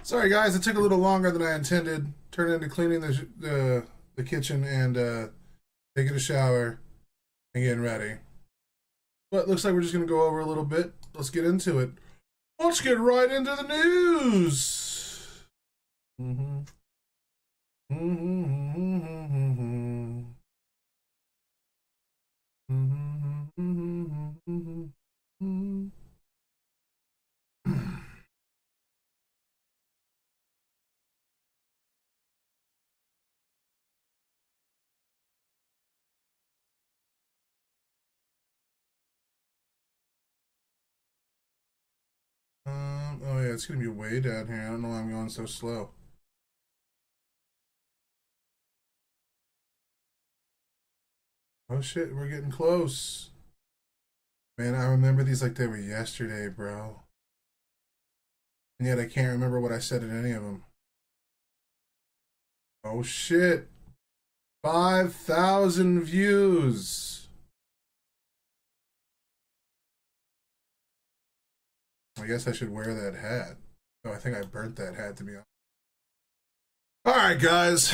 Sorry, guys. It took a little longer than I intended. Turned into cleaning the kitchen and taking a shower and getting ready. But it looks like we're just gonna go over a little bit. Let's get into it. Let's get right into the news. Mm-hmm. Mm-hmm. Mm-hmm. Mm-hmm. Mm-hmm. Oh yeah, it's gonna be way down here. I don't know why I'm going so slow. Oh shit, we're getting close. Man, I remember these like they were yesterday, bro. And yet I can't remember what I said in any of them. Oh shit. 5,000 views. I guess I should wear that hat. Oh, I think I burnt that hat to be honest. All right, guys.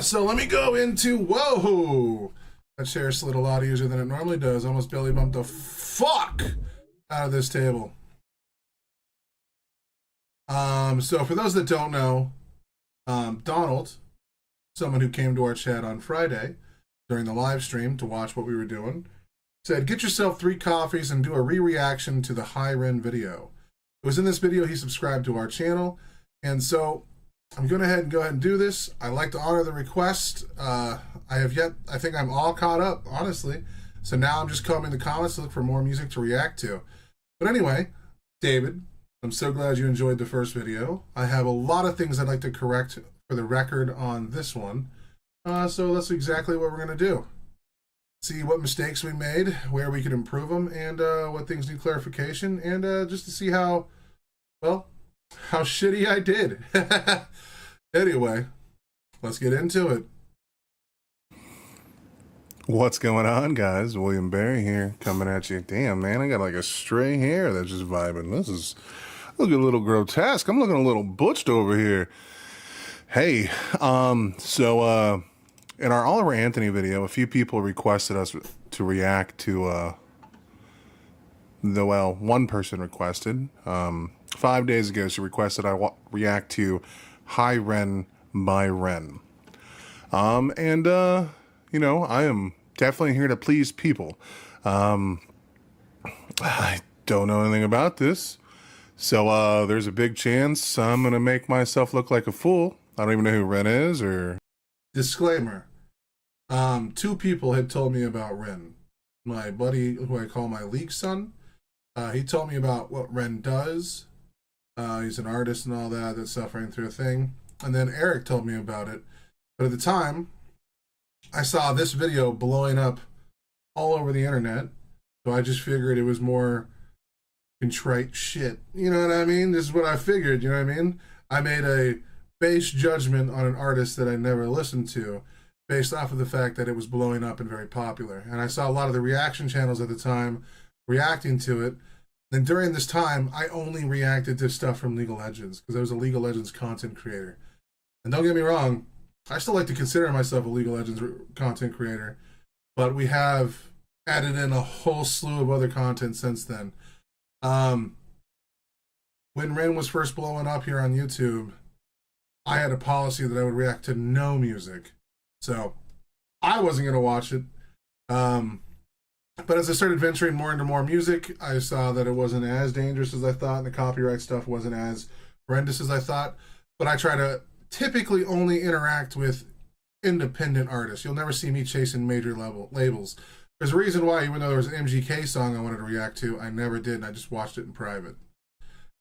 So let me go into whoa. That chair slid a lot easier than it normally does. Almost belly bumped the fuck out of this table. So for those that don't know, Donald, someone who came to our chat on Friday during the live stream to watch what we were doing, said, get yourself 3 coffees and do a re-reaction to the High Ren video. It was in this video he subscribed to our channel, and so I'm going to go ahead and do this. I like to honor the request. I think I'm all caught up, honestly. So now I'm just combing the comments to look for more music to react to. But anyway, David, I'm so glad you enjoyed the first video. I have a lot of things I'd like to correct for the record on this one. So that's exactly what we're going to do. See what mistakes we made, where we could improve them, and what things need clarification, and just to see how shitty I did. Anyway, let's get into it. What's going on, guys? William Barry here, coming at you. Damn, man, I got like a stray hair that's just vibing. This is looking a little grotesque. I'm looking a little butched over here. Hey, in our Oliver Anthony video, a few people requested us to react to, one person requested. 5 days ago, she requested I react to High Ren by Ren. I am definitely here to please people. I don't know anything about this. So there's a big chance I'm going to make myself look like a fool. I don't even know who Ren is or... Disclaimer. 2 people had told me about Ren. My buddy, who I call my league son, he told me about what Ren does. He's an artist and all that, that's suffering through a thing. And then Eric told me about it. But at the time, I saw this video blowing up all over the internet. So I just figured it was more contrite shit. You know what I mean? This is what I figured, you know what I mean? I made a base judgment on an artist that I never listened to based off of the fact that it was blowing up and very popular. And I saw a lot of the reaction channels at the time reacting to it. And during this time, I only reacted to stuff from League of Legends because I was a League of Legends content creator. And don't get me wrong, I still like to consider myself a League of Legends content creator, but we have added in a whole slew of other content since then. When Ren was first blowing up here on YouTube, I had a policy that I would react to no music. So I wasn't going to watch it. But as I started venturing more into more music, I saw that it wasn't as dangerous as I thought, and the copyright stuff wasn't as horrendous as I thought. But I try to typically only interact with independent artists. You'll never see me chasing major labels. There's a reason why, even though there was an MGK song I wanted to react to, I never did, and I just watched it in private.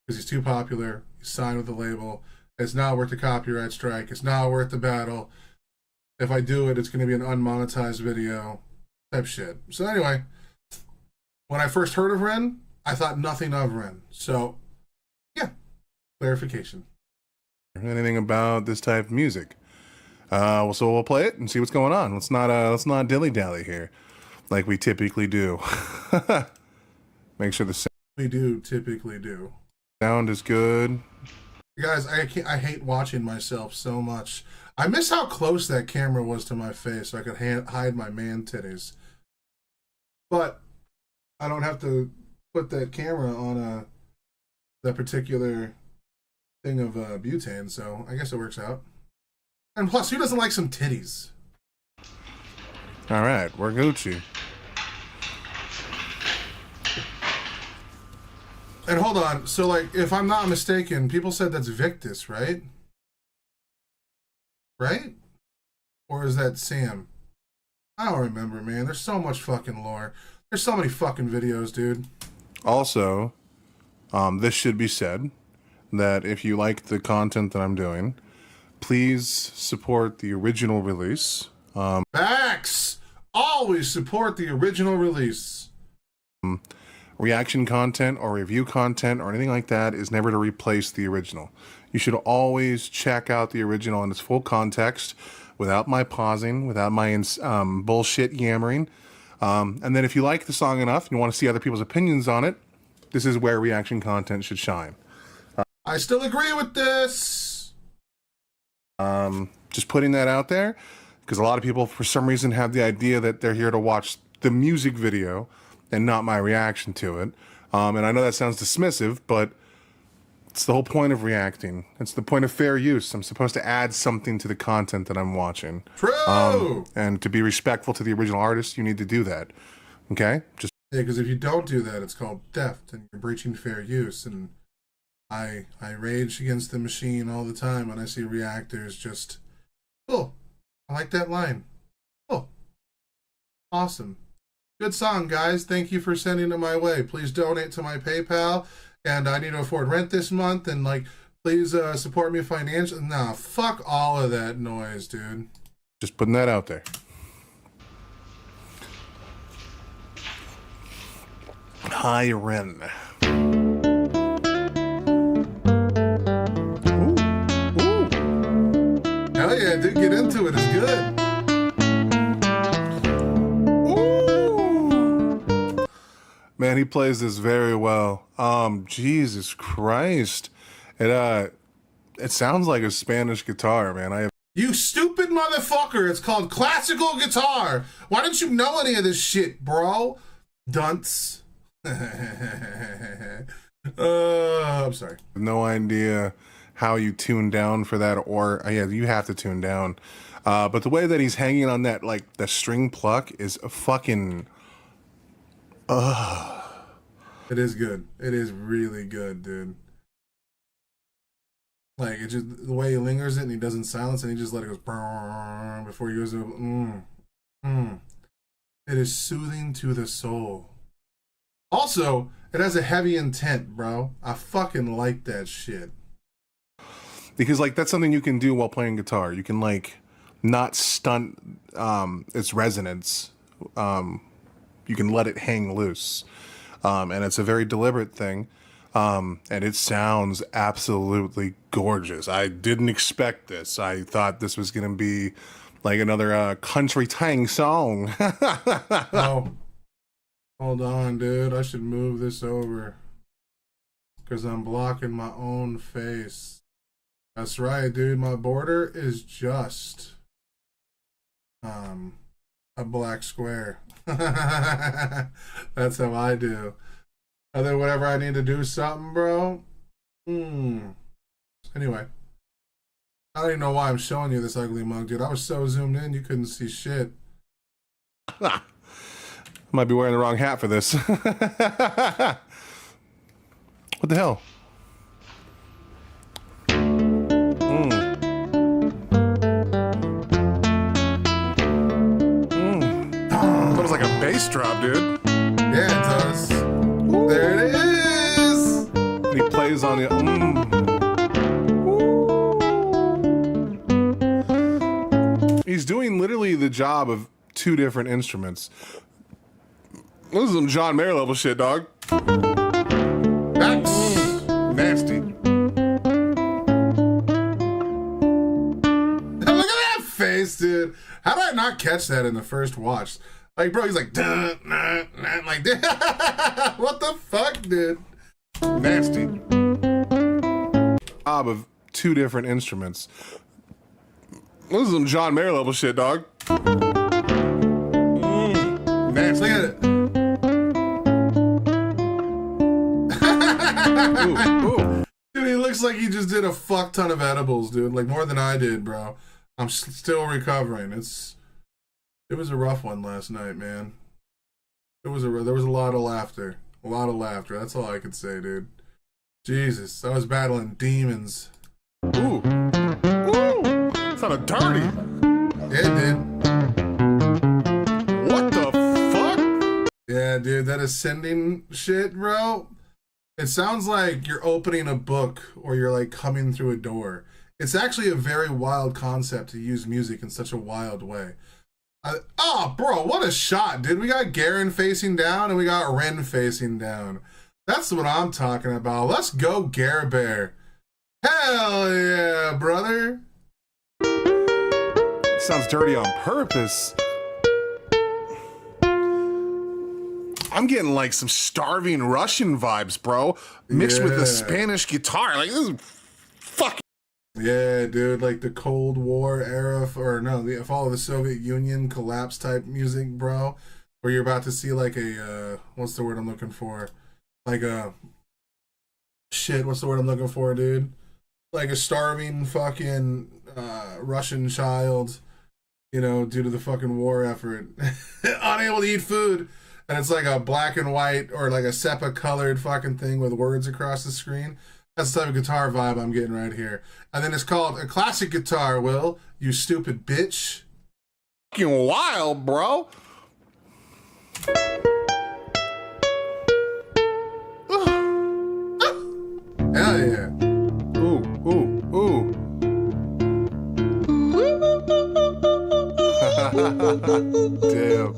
Because he's too popular, he's signed with the label, it's not worth the copyright strike, it's not worth the battle. If I do it, it's going to be an unmonetized video type shit. So anyway, when I first heard of Ren, I thought nothing of Ren. So, yeah, clarification. anything about this type of music. So we'll play it and see what's going on. Let's not dilly-dally here like we typically do. Make sure the We do typically do. Sound is good. Guys, I hate watching myself so much. I miss how close that camera was to my face so I could hide my man titties. But I don't have to put that camera on that particular thing of butane, so I guess it works out. And plus, who doesn't like some titties? All right, we're Gucci. And hold on, so like, if I'm not mistaken, people said that's Victus, right? Right? Or is that Sam? I don't remember, man. There's so much fucking lore. There's so many fucking videos, dude. Also, this should be said that if you like the content that I'm doing, please support the original release. Facts! Always support the original release. Reaction content or review content or anything like that is never to replace the original. You should always check out the original in its full context without my pausing, without my bullshit yammering. And then if you like the song enough and you want to see other people's opinions on it, this is where reaction content should shine. I still agree with this. Just putting that out there, because a lot of people, for some reason, have the idea that they're here to watch the music video and not my reaction to it. And I know that sounds dismissive, but it's the whole point of reacting. It's the point of fair use. I'm supposed to add something to the content that I'm watching. True! And to be respectful to the original artist, you need to do that. Okay? Just Yeah, because if you don't do that, it's called theft, and you're breaching fair use. And I rage against the machine all the time when I see reactors just, oh, I like that line. Oh, awesome. Good song, guys. Thank you for sending it my way. Please donate to my PayPal, and I need to afford rent this month, and like, please support me financially. Nah, fuck all of that noise, dude. Just putting that out there. Hi, Ren. Hell yeah, dude, get into it. It's good. Man, he plays this very well. Jesus Christ. It sounds like a Spanish guitar, man. You stupid motherfucker. It's called classical guitar. Why don't you know any of this shit, bro? Dunce. I'm sorry. No idea how you tune down for that, or yeah, you have to tune down. But the way that he's hanging on that, like, the string pluck is a fucking... It is good. It is really good, dude. Like, it just, the way he lingers it and he doesn't silence it, and he just let it go before he goes to, It is soothing to the soul. Also, it has a heavy intent, bro. I fucking like that shit. Because, like, that's something you can do while playing guitar. You can, like, not stunt its resonance. You can let it hang loose. And it's a very deliberate thing. And it sounds absolutely gorgeous. I didn't expect this. I thought this was going to be like another country tang song. Oh, hold on, dude. I should move this over. Because I'm blocking my own face. That's right, dude. My border is just a black square. That's how I do. And then whenever I need to do something, bro. Anyway. I don't even know why I'm showing you this ugly mug, dude. I was so zoomed in, you couldn't see shit. Might be wearing the wrong hat for this. What the hell? That was like a bass drop, dude. Yeah, it does. There it is. And he plays on the. He's doing literally the job of two different instruments. This is some John Mayer level shit, dog. That's Nasty. Look at that face, dude. How did I not catch that in the first watch? Like, bro, he's like, dun, nah, nah, like, what the fuck, dude? Nasty. Of two different instruments. This is some John Mayer level shit, dog. Nasty. Look at it. Ooh. Dude, he looks like he just did a fuck ton of edibles, dude. Like, more than I did, bro. I'm still recovering. It was a rough one last night, man. There was a lot of laughter. A lot of laughter. That's all I could say, dude. Jesus, I was battling demons. Ooh. Ooh. It's not a dirty. Yeah, it did. What the fuck? Yeah, dude, that ascending shit, bro. It sounds like you're opening a book or you're like coming through a door. It's actually a very wild concept to use music in such a wild way. Bro, what a shot, dude. We got Garen facing down and we got Ren facing down. That's what I'm talking about. Let's go, Gare Bear. Hell yeah, brother. Sounds dirty on purpose. I'm getting like some starving Russian vibes, bro. Mixed with the Spanish guitar. Like, this is fucking. Yeah, dude, like the Cold War era, the fall of the Soviet Union collapse type music, bro. Where you're about to see like a, what's the word I'm looking for? Like what's the word I'm looking for, dude? Like a starving fucking Russian child, due to the fucking war effort, unable to eat food. And it's like a black and white or like a sepia colored fucking thing with words across the screen. That's the type of guitar vibe I'm getting right here. And then it's called a classic guitar, Will, you stupid bitch. Fucking wild, bro. Hell yeah. Ooh. Damn.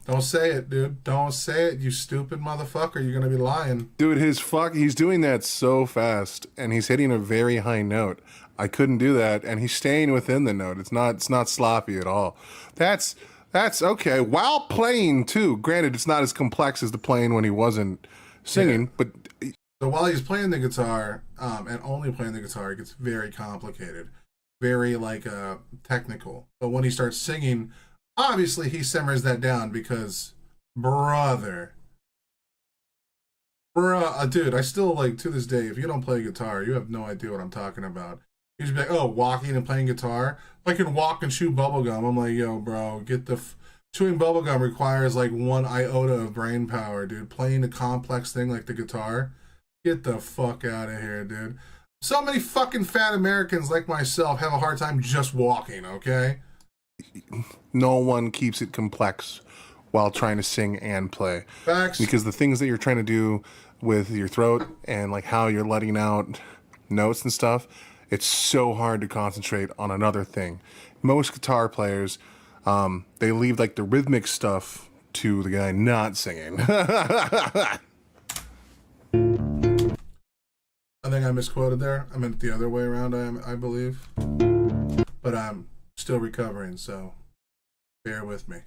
Don't say it, dude. Don't say it, you stupid motherfucker. You're gonna be lying. Dude, he's doing that so fast, and he's hitting a very high note. I couldn't do that, and he's staying within the note. It's not sloppy at all. That's okay. While playing too. Granted, it's not as complex as the playing when he wasn't singing, but so while he's playing the guitar, and only playing the guitar, it gets very complicated, very technical. But when he starts singing, obviously he simmers that down because, dude, I still to this day, if you don't play guitar, you have no idea what I'm talking about. You should be like, oh, walking and playing guitar. If I can walk and chew bubblegum, I'm like, yo, bro, chewing bubblegum requires like 1 iota of brain power, dude. Playing a complex thing like the guitar, get the fuck out of here, dude. So many fucking fat Americans like myself have a hard time just walking, okay? No one keeps it complex while trying to sing and play. Facts. Because the things that you're trying to do with your throat and like how you're letting out notes and stuff, it's so hard to concentrate on another thing. Most guitar players, they leave like the rhythmic stuff to the guy not singing. I think I misquoted there. I meant the other way around, I believe. But I'm still recovering, so bear with me.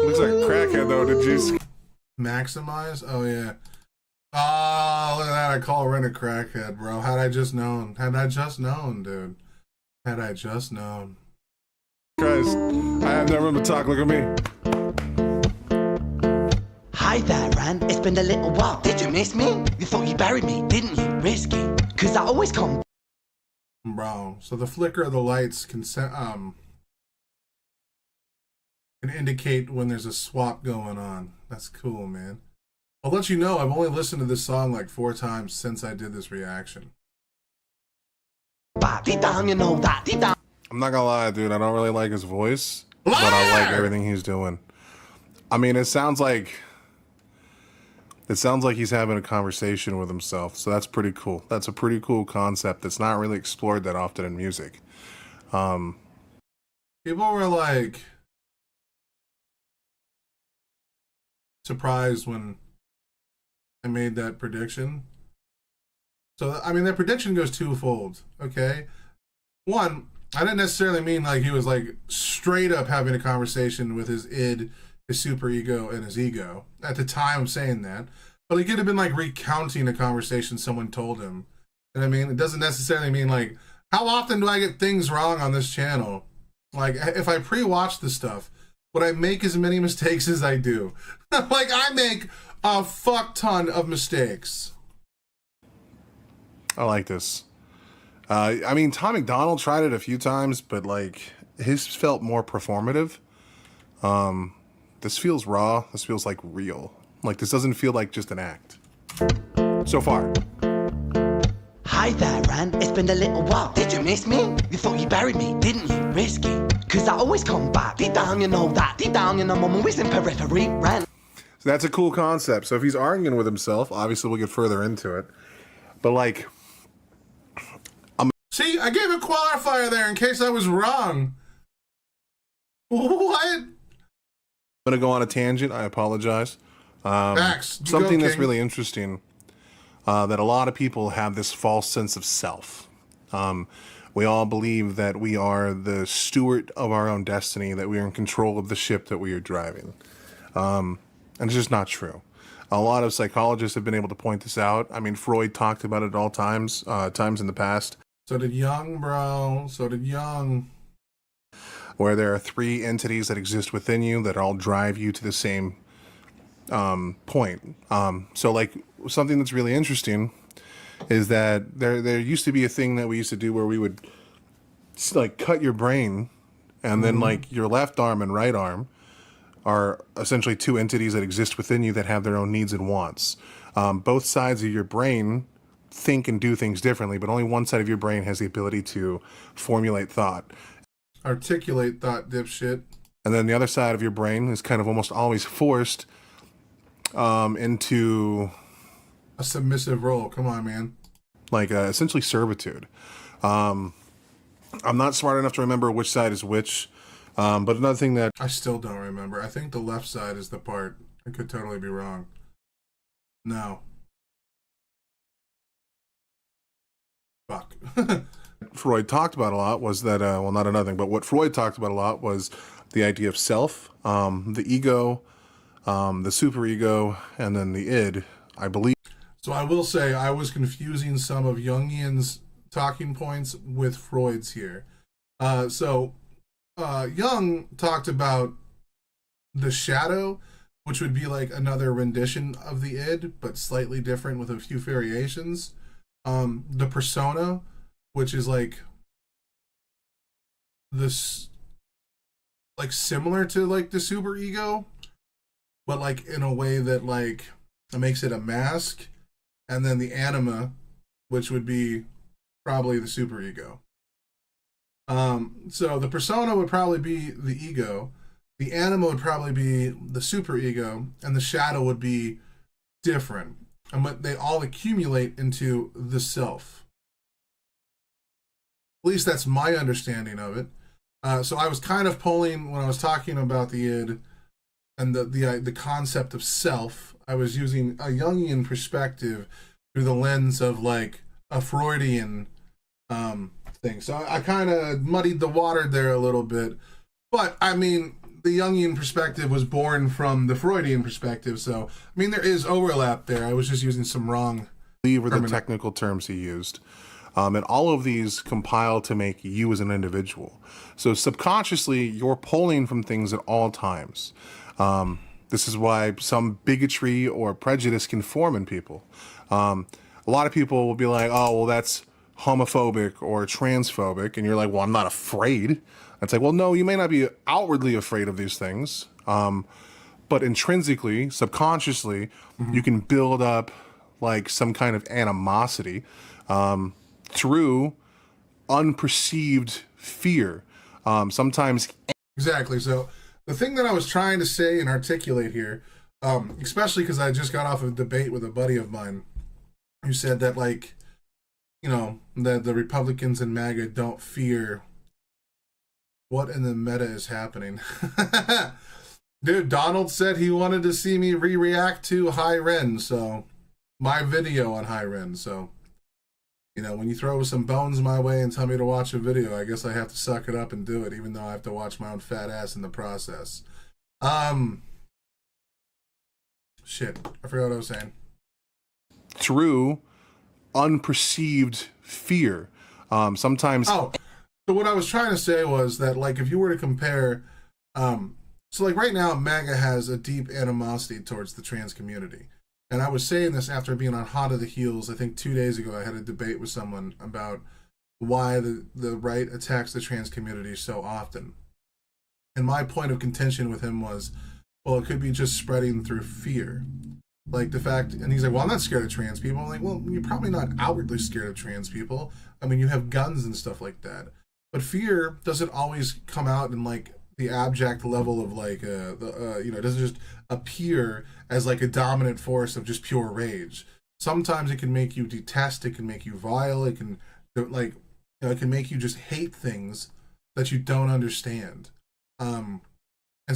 Looks like a crackhead though, did you? Maximize? Oh yeah. Oh, look at that. I call Ren a crackhead, bro. Had I just known, dude. Had I just known. Christ, I have no room to talk. Look at me. Hi there, Ren. It's been a little while. Did you miss me? You thought you buried me, didn't you? Risky. Cause I always come. Bro, so the flicker of the lights can indicate when there's a swap going on. That's cool, man. I'll let you know, I've only listened to this song like 4 times since I did this reaction. Deep down, you know that. Deep down. I'm not gonna lie, dude. I don't really like his voice, but I like everything he's doing. I mean, it sounds like he's having a conversation with himself. So that's pretty cool. That's a pretty cool concept that's not really explored that often in music. people were like surprised when I made that prediction. So, I mean, that prediction goes twofold, okay? One, I didn't necessarily mean like he was like straight up having a conversation with his id, his super ego, and his ego at the time of saying that. But he could have been like recounting a conversation someone told him. And I mean, it doesn't necessarily mean like, how often do I get things wrong on this channel? Like, if I pre-watch the stuff, would I make as many mistakes as I do? Like, I make a fuck ton of mistakes. I like this. I mean, Tom McDonald tried it a few times, but like his felt more performative. This feels raw. This feels like real. Like this doesn't feel like just an act. So far. Hi there, Ran. It's been a little while. Did you miss me? You thought you buried me, didn't you? Risky. Cause I always come back. Deep down, you know that. Deep down, you know I'm always in periphery. Ran. So that's a cool concept. So if he's arguing with himself, obviously we'll get further into it. But like, See, I gave a qualifier there in case I was wrong. What? I'm gonna go on a tangent. I apologize. Max, you Something go, that's King. really interesting, that a lot of people have this false sense of self. We all believe that we are the steward of our own destiny, that we are in control of the ship that we are driving. And it's just not true. A lot of psychologists have been able to point this out. I mean, Freud talked about it at all times in the past, So did Young, bro. So did Young. where there are three entities that exist within you that all drive you to the same point. So like something that's really interesting is that there used to be a thing that we used to do where we would like cut your brain, and then like your left arm and right arm are essentially two entities that exist within you that have their own needs and wants. Both sides of your brain think and do things differently, but only one side of your brain has the ability to formulate thought. Articulate thought, dipshit. And then the other side of your brain is kind of almost always forced into A submissive role. Come on, man. like essentially servitude. I'm not smart enough to remember which side is which, but another thing that I still don't remember. I think the left side is the part. I could totally be wrong. No. Fuck. Freud talked about a lot was that, well, not another thing, but what Freud talked about a lot was the idea of self, the ego, the superego, and then the id, I believe. So I will say I was confusing some of Jungian's talking points with Freud's here. Jung talked about the shadow, which would be like another rendition of the id, but slightly different with a few variations. The persona, which is like this, like similar to like the super ego, but like in a way that like it makes it a mask. And then the anima, which would be probably the super ego. So the persona would probably be the ego, the anima would probably be the super ego, and the shadow would be different. And but they all accumulate into the self. At least that's my understanding of it. So I was kind of pulling when I was talking about the id and the concept of self. I was using a Jungian perspective through the lens of like a Freudian thing. So I kind of muddied the water there a little bit. But I mean, the Jungian perspective was born from the Freudian perspective. So, I mean, there is overlap there. I was just using some wrong. Were the technical terms he used. And all of these compile to make you as an individual. So subconsciously, you're pulling from things at all times. This is why some bigotry or prejudice can form in people. A lot of people will be like, oh, well, that's homophobic or transphobic. And you're like, well, I'm not afraid. It's like, well, no, you may not be outwardly afraid of these things. But intrinsically, subconsciously, you can build up like some kind of animosity through unperceived fear. Sometimes. Exactly. So the thing that I was trying to say and articulate here, especially because I just got off of a debate with a buddy of mine who said that, like, you know, that the Republicans and MAGA don't fear What in the meta is happening? Dude, Donald said he wanted to see me re-react to High Ren, so my video on High Ren, so you know, when you throw some bones my way and tell me to watch a video, I guess I have to suck it up and do it, even though I have to watch my own fat ass in the process. Shit, I forgot what I was saying. Through unperceived fear. Sometimes. Oh, so what I was trying to say was that, like, if you were to compare, so like right now, MAGA has a deep animosity towards the trans community. And I was saying this after being on Hot of the Heels. I think 2 days ago, I had a debate with someone about why the right attacks the trans community so often. And my point of contention with him was, well, it could be just spreading through fear. Like the fact, and he's like, well, I'm not scared of trans people. I'm like, well, you're probably not outwardly scared of trans people. I mean, you have guns and stuff like that. But fear doesn't always come out in like the abject level of like, you know, it doesn't just appear as like a dominant force of just pure rage. Sometimes it can make you detest, it can make you vile, it can like, you know, it can make you just hate things that you don't understand. And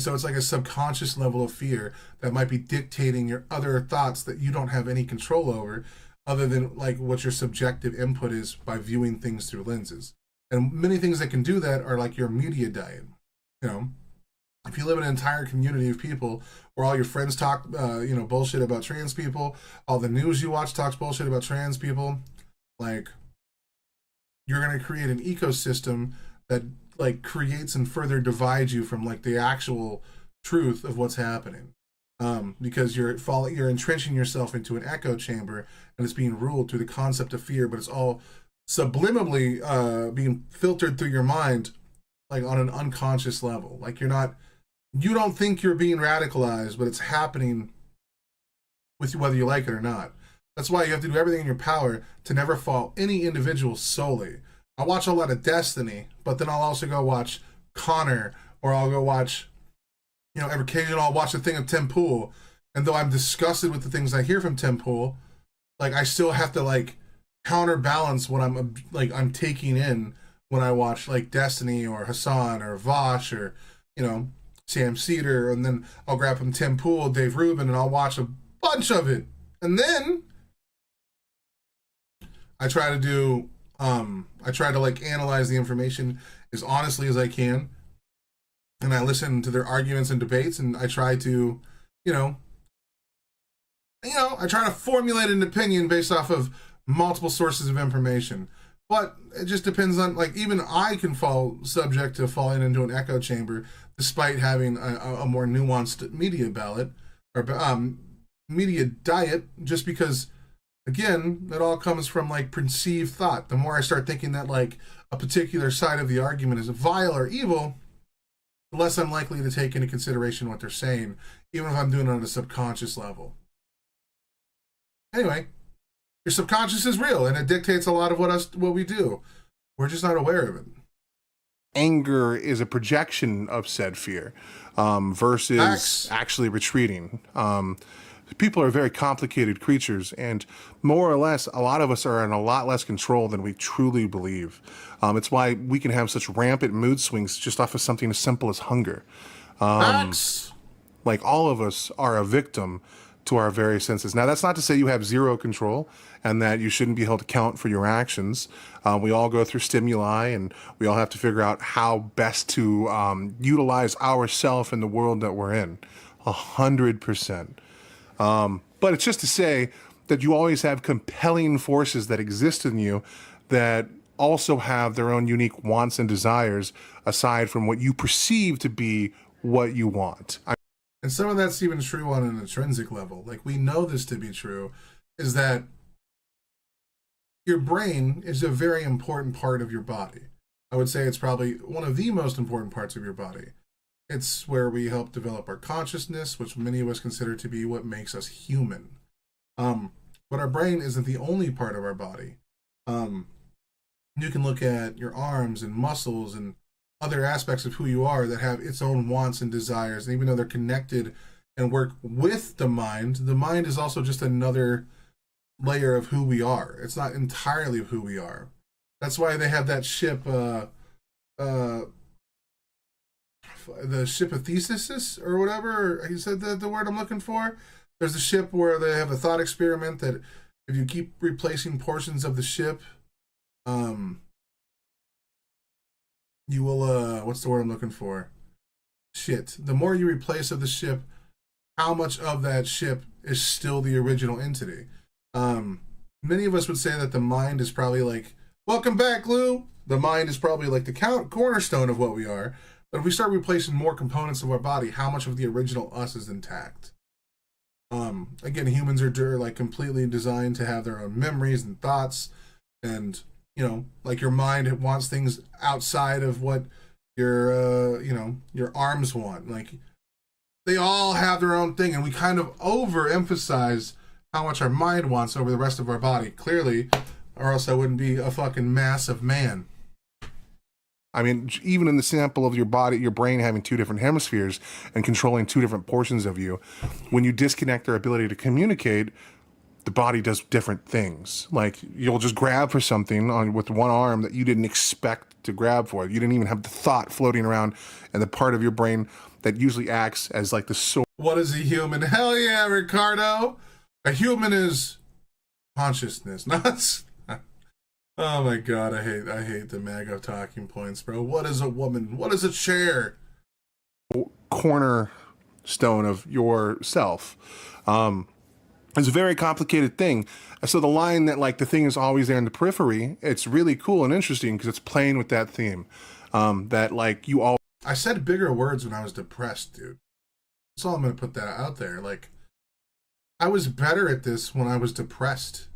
so it's like a subconscious level of fear that might be dictating your other thoughts that you don't have any control over, other than like what your subjective input is by viewing things through lenses. And many things that can do that are like your media diet. You know, if you live in an entire community of people where all your friends talk, you know, bullshit about trans people, all the news you watch talks bullshit about trans people, like, you're going to create an ecosystem that like creates and further divides you from like the actual truth of what's happening, because you're entrenching yourself into an echo chamber, and it's being ruled through the concept of fear, but it's all subliminally being filtered through your mind, like on an unconscious level. Like you don't think you're being radicalized, but it's happening with you whether you like it or not. That's why you have to do everything in your power to never fault any individual solely. I watch a lot of Destiny, but then I'll also go watch Connor, or I'll go watch, you know, every occasion I'll watch a thing of Tim Pool. And though I'm disgusted with the things I hear from Tim Pool, like I still have to like counterbalance what I'm taking in when I watch like Destiny or Hassan or Vosh or, you know, Sam Cedar. And then I'll grab from Tim Pool, Dave Rubin, and I'll watch a bunch of it. And then I try to like analyze the information as honestly as I can, and I listen to their arguments and debates, and I try to, I try to formulate an opinion based off of multiple sources of information. But it just depends on, like, even I can fall subject to falling into an echo chamber despite having a more nuanced media ballot or media diet, just because, again, it all comes from like perceived thought. The more I start thinking that like a particular side of the argument is vile or evil, the less I'm likely to take into consideration what they're saying, even if I'm doing it on a subconscious level. Anyway, your subconscious is real, and it dictates a lot of what we do. We're just not aware of it. Anger is a projection of said fear, versus actually retreating. People are very complicated creatures, and more or less, a lot of us are in a lot less control than we truly believe. It's why we can have such rampant mood swings just off of something as simple as hunger. Like, all of us are a victim to our various senses. Now, that's not to say you have zero control and that you shouldn't be held to account for your actions. We all go through stimuli, and we all have to figure out how best to utilize ourself in the world that we're in. 100%. But it's just to say that you always have compelling forces that exist in you that also have their own unique wants and desires aside from what you perceive to be what you want. And some of that's even true on an intrinsic level. Like, we know this to be true, is that your brain is a very important part of your body. I would say it's probably one of the most important parts of your body. It's where we help develop our consciousness, which many of us consider to be what makes us human. But our brain isn't the only part of our body. You can look at your arms and muscles and other aspects of who you are that have its own wants and desires. And even though they're connected and work with the mind is also just another layer of who we are. It's not entirely of who we are. That's why they have that ship, the ship of Theseus or whatever. He said the word I'm looking for. There's a ship where they have a thought experiment that if you keep replacing portions of the ship, you will what's the word I'm looking for? Shit. The more you replace of the ship, how much of that ship is still the original entity? Many of us would say that the mind is probably like, welcome back, Lou. The mind is probably like the cornerstone of what we are. But if we start replacing more components of our body, how much of the original us is intact? Again, humans are like completely designed to have their own memories and thoughts, and like your mind, it wants things outside of what your your arms want. Like they all have their own thing, and we kind of overemphasize how much our mind wants over the rest of our body. Clearly, or else I wouldn't be a fucking massive man. I mean, even in the sample of your body, your brain having two different hemispheres and controlling two different portions of you, when you disconnect their ability to communicate, the body does different things. Like you'll just grab for something with one arm that you didn't expect to grab for. You didn't even have the thought floating around, and the part of your brain that usually acts as like the source. What is a human? Hell yeah, Ricardo. A human is consciousness, not. Oh my god, I hate the MAGA talking points, bro. What is a woman? What is a chair? Cornerstone of yourself. It's a very complicated thing. So the line that like the thing is always there in the periphery, it's really cool and interesting because it's playing with that theme. That like you all. I said bigger words when I was depressed, dude. That's all I'm gonna put that out there. Like, I was better at this when I was depressed.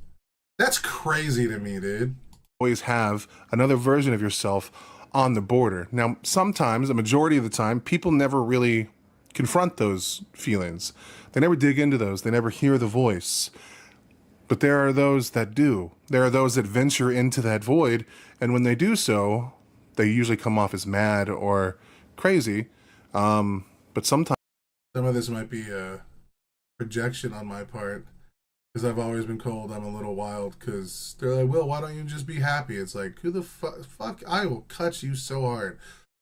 That's crazy to me, dude. Always have another version of yourself on the border. Now, sometimes, a majority of the time, people never really confront those feelings. They never dig into those. They never hear the voice. But there are those that do. There are those that venture into that void, and when they do so, they usually come off as mad or crazy. But sometimes some of this might be a projection on my part, because I've always been told I'm a little wild, because they're like, Will, why don't you just be happy? It's like, who the fuck, I will cut you so hard.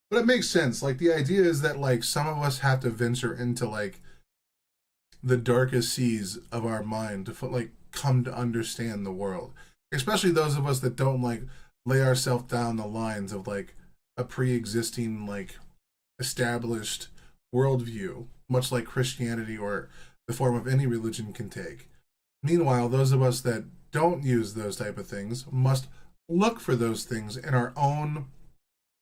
But it makes sense. Like, the idea is that, like, some of us have to venture into, like, the darkest seas of our mind to, like, come to understand the world. Especially those of us that don't, like, lay ourselves down the lines of, like, a pre-existing, like, established worldview, much like Christianity or the form of any religion can take. Meanwhile, those of us that don't use those type of things must look for those things in our own,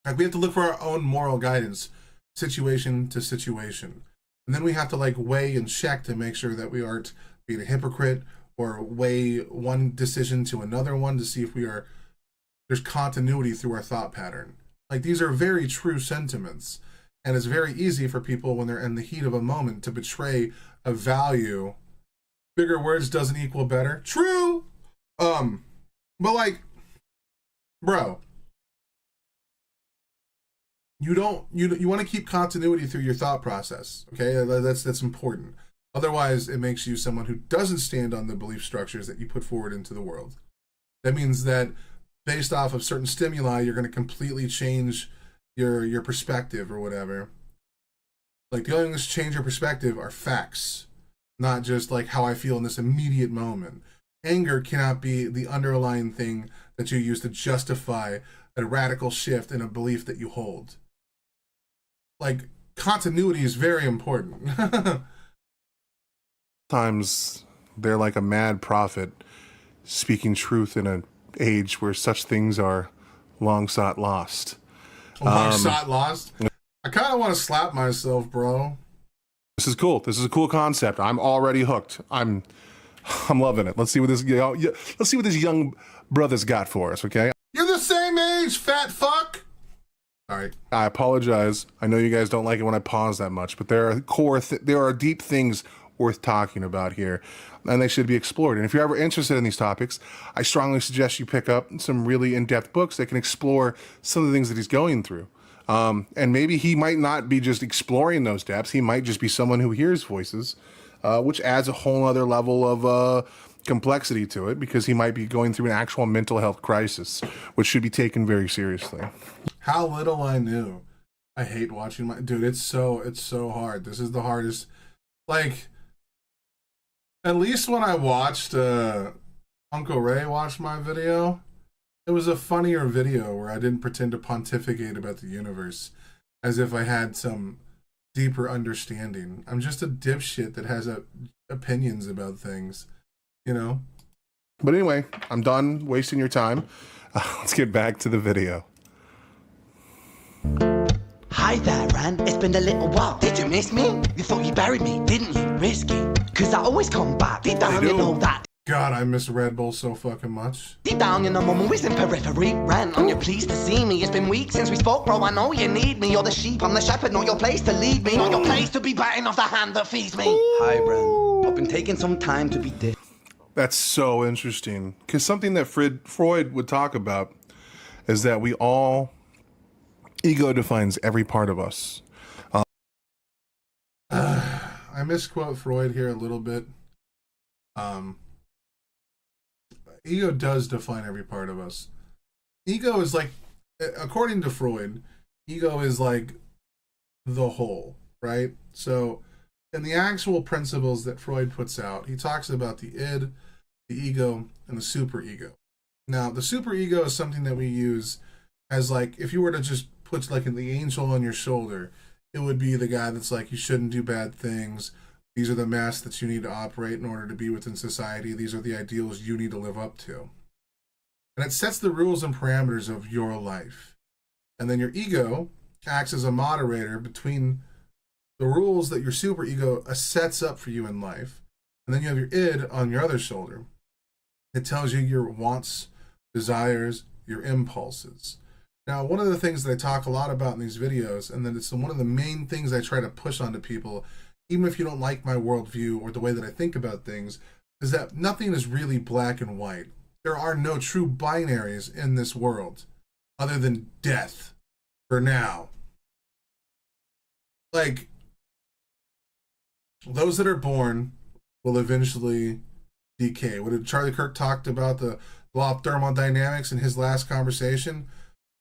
like we have to look for our own moral guidance, situation to situation. And then we have to like weigh and check to make sure that we aren't being a hypocrite, or weigh one decision to another one to see if there's continuity through our thought pattern. Like, these are very true sentiments. And it's very easy for people when they're in the heat of a moment to betray a value. Bigger words doesn't equal better. True. But like, bro, you want to keep continuity through your thought process. Okay, that's important. Otherwise, it makes you someone who doesn't stand on the belief structures that you put forward into the world. That means that based off of certain stimuli, you're going to completely change your perspective or whatever. Like, the only things to change your perspective are facts, not just like how I feel in this immediate moment. Anger cannot be the underlying thing that you use to justify a radical shift in a belief that you hold. Like, continuity is very important. Sometimes they're like a mad prophet speaking truth in an age where such things are long sought lost. Long sought lost? I kind of want to slap myself, bro. This is cool. This is a cool concept. I'm already hooked. I'm loving it. Let's see what this young brother's got for us, okay? You're the same age, fat fuck. All right. I apologize. I know you guys don't like it when I pause that much, but there are deep things worth talking about here, and they should be explored. And if you're ever interested in these topics, I strongly suggest you pick up some really in-depth books that can explore some of the things that he's going through. And maybe he might not be just exploring those depths. He might just be someone who hears voices, which adds a whole other level of complexity to it, because he might be going through an actual mental health crisis, which should be taken very seriously. How little I knew I hate watching my dude. It's so hard. This is the hardest. Like, at least when I watched Uncle Ray watch my video, it was a funnier video where I didn't pretend to pontificate about the universe as if I had some deeper understanding. I'm just a dipshit that has opinions about things, you know? But anyway, I'm done wasting your time. Let's get back to the video. Hi there, Ran. It's been a little while. Did you miss me? You thought you buried me, didn't you? Risky. Cause I always come back. Deep down, you know that. God, I miss Red Bull so fucking much. Deep down, you know I'm always in periphery. Ran, are you pleased to see me? It's been weeks since we spoke, bro. I know you need me. You're the sheep, I'm the shepherd. Not your place to lead me. Not your place to be biting off the hand that feeds me. Hi, Ran. I've been taking some time to be this. That's so interesting. Because something that Freud would talk about is that we all, ego defines every part of us. I misquote Freud here a little bit. Ego does define every part of us. Ego is like, according to Freud, ego is like the whole, right? So in the actual principles that Freud puts out, he talks about the id, the ego, and the superego. Now, the superego is something that we use as like, if you were to just put like the angel on your shoulder, it would be the guy that's like, you shouldn't do bad things. These are the masks that you need to operate in order to be within society. These are the ideals you need to live up to. And it sets the rules and parameters of your life. And then your ego acts as a moderator between the rules that your superego sets up for you in life. And then you have your id on your other shoulder. It tells you your wants, desires, your impulses. Now, one of the things that I talk a lot about in these videos, and then it's one of the main things I try to push onto people, even if you don't like my worldview or the way that I think about things, is that nothing is really black and white. There are no true binaries in this world other than death for now. Like, those that are born will eventually decay. What did Charlie Kirk talked about the law of thermodynamics in his last conversation?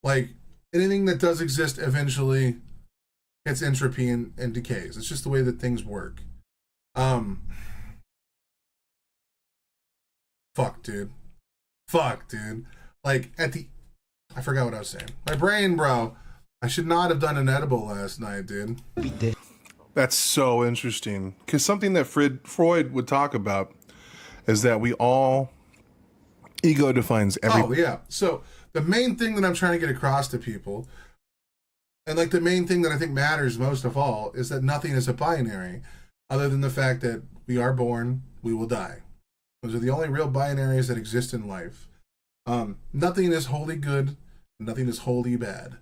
Like, anything that does exist eventually hits entropy and decays. It's just the way that things work. Fuck, dude. Like, I forgot what I was saying. My brain, bro. I should not have done an edible last night, dude. That's so interesting. Because something that Freud would talk about is that we all, ego defines every... Oh, yeah. So the main thing that I'm trying to get across to people, and like the main thing that I think matters most of all, is that nothing is a binary other than the fact that we are born, we will die. Those are the only real binaries that exist in life. Nothing is wholly good, nothing is wholly bad.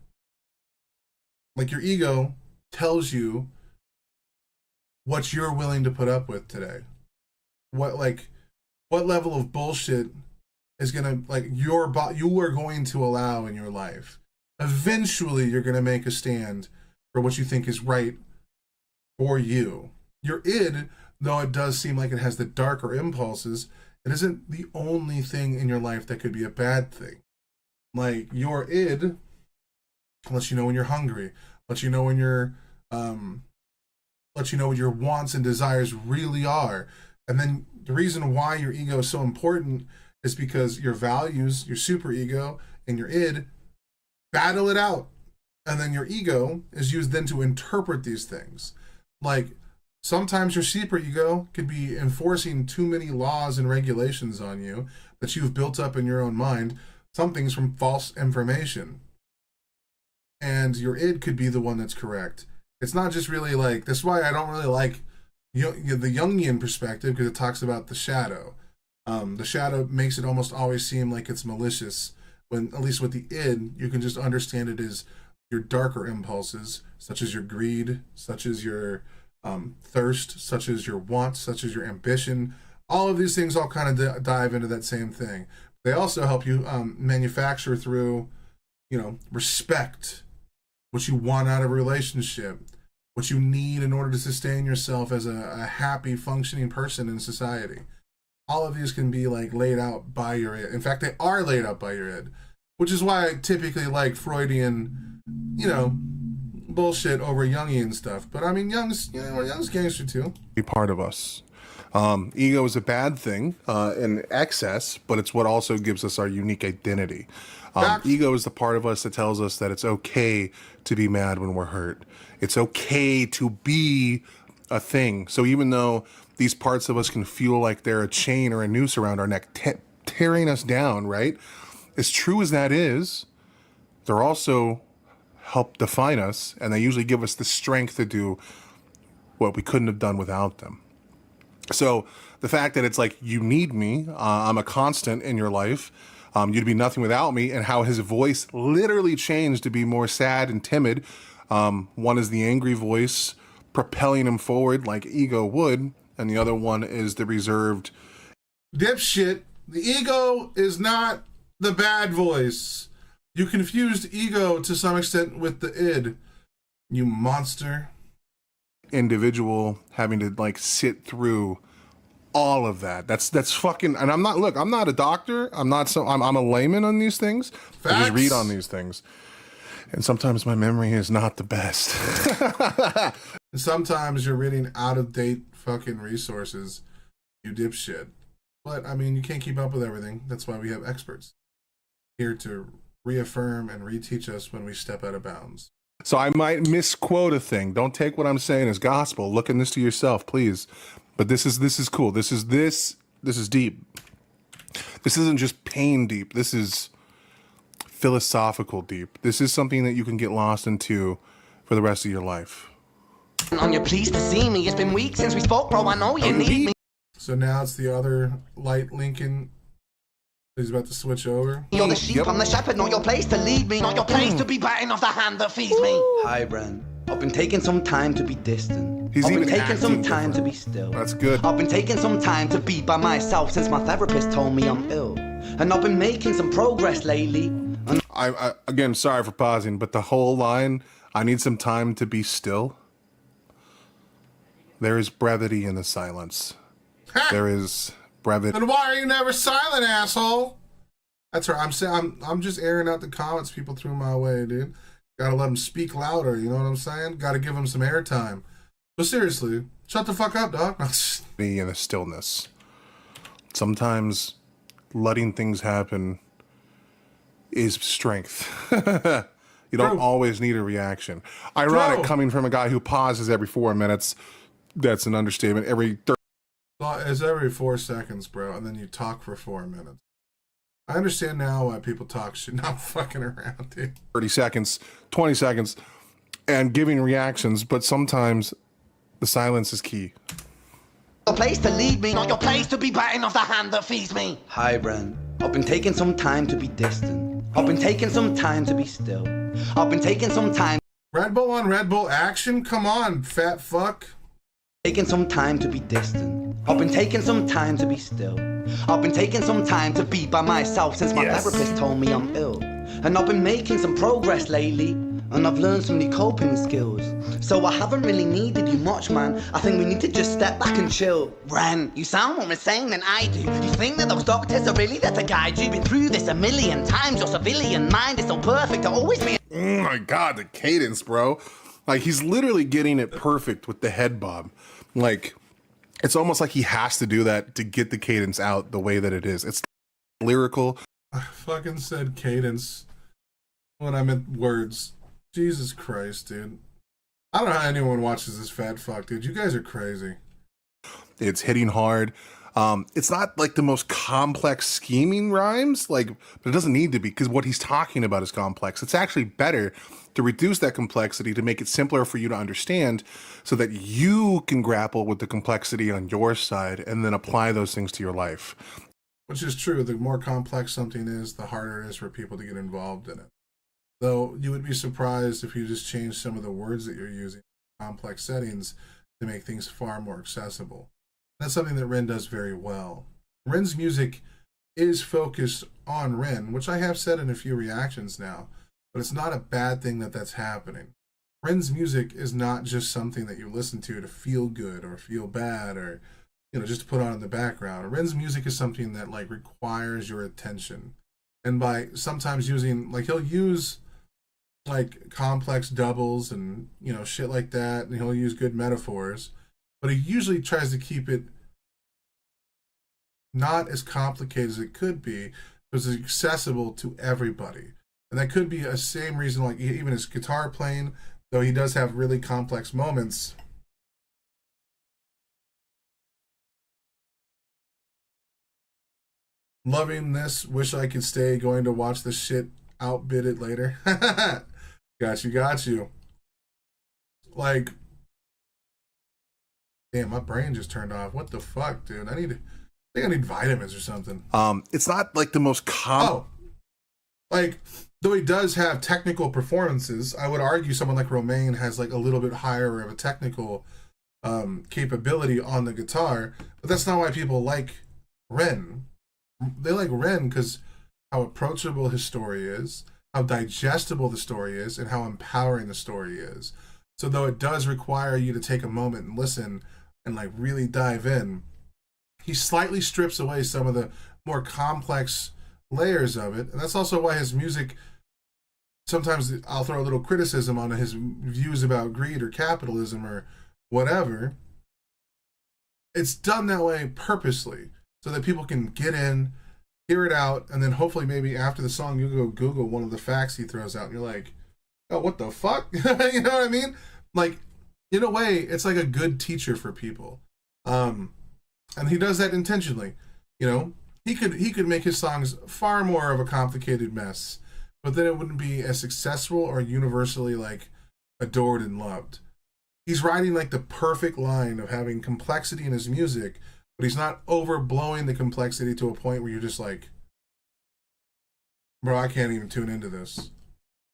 Like, your ego tells you what you're willing to put up with today. What level of bullshit is gonna, like, you are going to allow in your life. Eventually, you're gonna make a stand for what you think is right for you. Your id, though it does seem like it has the darker impulses, it isn't the only thing in your life that could be a bad thing. Like, your id lets you know when you're hungry, lets you know when you're, lets you know what your wants and desires really are. And then the reason why your ego is so important is because your values, your superego, and your id battle it out. And then your ego is used then to interpret these things. Like, sometimes your superego could be enforcing too many laws and regulations on you that you've built up in your own mind, some things from false information. And your id could be the one that's correct. It's not just really like, that's why I don't really like the Jungian perspective, because it talks about the shadow. The shadow makes it almost always seem like it's malicious, when, at least with the id, you can just understand it as your darker impulses, such as your greed, such as your thirst, such as your wants, such as your ambition. All of these things all kind of dive into that same thing. They also help you manufacture through, respect, what you want out of a relationship, what you need in order to sustain yourself as a happy, functioning person in society. All of these can be like laid out by your id. In fact, they are laid out by your id, which is why I typically like Freudian, bullshit over Jungian stuff. But I mean, Young's gangster too. Be part of us. Ego is a bad thing in excess, but it's what also gives us our unique identity. Ego is the part of us that tells us that it's okay to be mad when we're hurt. It's okay to be a thing. So even though these parts of us can feel like they're a chain or a noose around our neck, tearing us down, right? As true as that is, they're also help define us, and they usually give us the strength to do what we couldn't have done without them. So the fact that it's like, you need me, I'm a constant in your life, you'd be nothing without me, and how his voice literally changed to be more sad and timid. One is the angry voice propelling him forward like Ego would, and the other one is the reserved dipshit. The Ego is not the bad voice. You confused Ego to some extent with the id, you monster. Individual having to like sit through all of that. That's fucking. And I'm not a doctor. I'm a layman on these things. Facts. I just read on these things, and sometimes my memory is not the best. And sometimes you're reading out of date fucking resources, you dipshit. But I mean, you can't keep up with everything. That's why we have experts here to reaffirm and reteach us when we step out of bounds. So I might misquote a thing. Don't take what I'm saying as gospel. Look in this to yourself, please. But this is cool. This is deep. This isn't just pain deep. This is philosophical deep. This is something that you can get lost into for the rest of your life. On your pleased to see me. It's been weeks since we spoke, bro. I know you need me. So now it's the other light Lincoln. He's about to switch over. You're the sheep, I'm the shepherd, not your place to lead me, not your place to be biting off the hand that feeds me. Hi, Bren. I've been taking some time to be distant. He's I've been even taking some acting time to be different. still. That's good. I've been taking some time to be by myself since my therapist told me I'm ill. And I've been making some progress lately. And I again, sorry for pausing, but the whole line, I need some time to be still. There is brevity in the silence. There is brevity. Then why are you never silent, asshole? That's right. I'm just airing out the comments people threw my way, dude. Gotta let them speak louder. You know what I'm saying? Gotta give them some airtime. But seriously, shut the fuck up, dog. In the stillness. Sometimes letting things happen is strength. You don't always need a reaction. Ironic, True. coming from a guy who pauses every 4 minutes. That's an understatement. It's every 4 seconds, bro, and then you talk for 4 minutes. I understand now why people talk shit. Not fucking around, dude. 30 seconds, 20 seconds, and giving reactions, but sometimes the silence is key. your place to lead me, not your place to be biting off the hand that feeds me. Hi, Bren. I've been taking some time to be distant. I've been taking some time to be still. I've been taking some time. Red Bull on Red Bull action? Come on, fat fuck. Taking some time to be distant. I've been taking some time to be still. I've been taking some time to be by myself since my therapist told me I'm ill. And I've been making some progress lately. And I've learned some new coping skills. So I haven't really needed you much, man. I think we need to just step back and chill. Ren, you sound more insane than I do. You think that those doctors are really there to guide you? Been through this a million times. Your civilian mind is so perfect to always be. Oh my God, the cadence, bro. Like, he's literally getting it perfect with the head bob. Like, it's almost like he has to do that to get the cadence out the way that it is. It's lyrical. I fucking said cadence when I meant words. Jesus Christ, dude. I don't know how anyone watches this fat fuck, dude. You guys are crazy. It's hitting hard. It's not like the most complex scheming rhymes, but it doesn't need to be, because what he's talking about is complex. It's actually better to reduce that complexity to make it simpler for you to understand so that you can grapple with the complexity on your side and then apply those things to your life. Which is true. The more complex something is, the harder it is for people to get involved in it. Though you would be surprised if you just change some of the words that you're using in complex settings to make things far more accessible. That's something that Ren does very well. Ren's music is focused on Ren, which I have said in a few reactions now, but it's not a bad thing that that's happening. Ren's music is not just something that you listen to feel good or feel bad or, just to put on in the background. Ren's music is something that requires your attention. And by sometimes using, he'll use like complex doubles and shit like that, and he'll use good metaphors, but he usually tries to keep it not as complicated as it could be, because it's accessible to everybody. And that could be a same reason, like even his guitar playing, though he does have really complex moments. Loving this, wish I could stay, going to watch the shit, outbid it later. Got you. Like, damn, my brain just turned off. What the fuck, dude? I think I need vitamins or something. It's not like the most like, though he does have technical performances, I would argue someone like Romain has like a little bit higher of a technical capability on the guitar, but that's not why people like Ren. They like Ren because how approachable his story is, how digestible the story is, and how empowering the story is. So though it does require you to take a moment and listen and like really dive in, he slightly strips away some of the more complex layers of it. And that's also why his music, sometimes I'll throw a little criticism on his views about greed or capitalism or whatever. It's done that way purposely so that people can get in, hear it out, and then hopefully maybe after the song you go Google one of the facts he throws out and you're like, oh, what the fuck? You know what I mean? Like, in a way, it's like a good teacher for people. And he does that intentionally. He could make his songs far more of a complicated mess, but then it wouldn't be as successful or universally like adored and loved. He's writing like the perfect line of having complexity in his music, but he's not overblowing the complexity to a point where you're just like, bro, I can't even tune into this.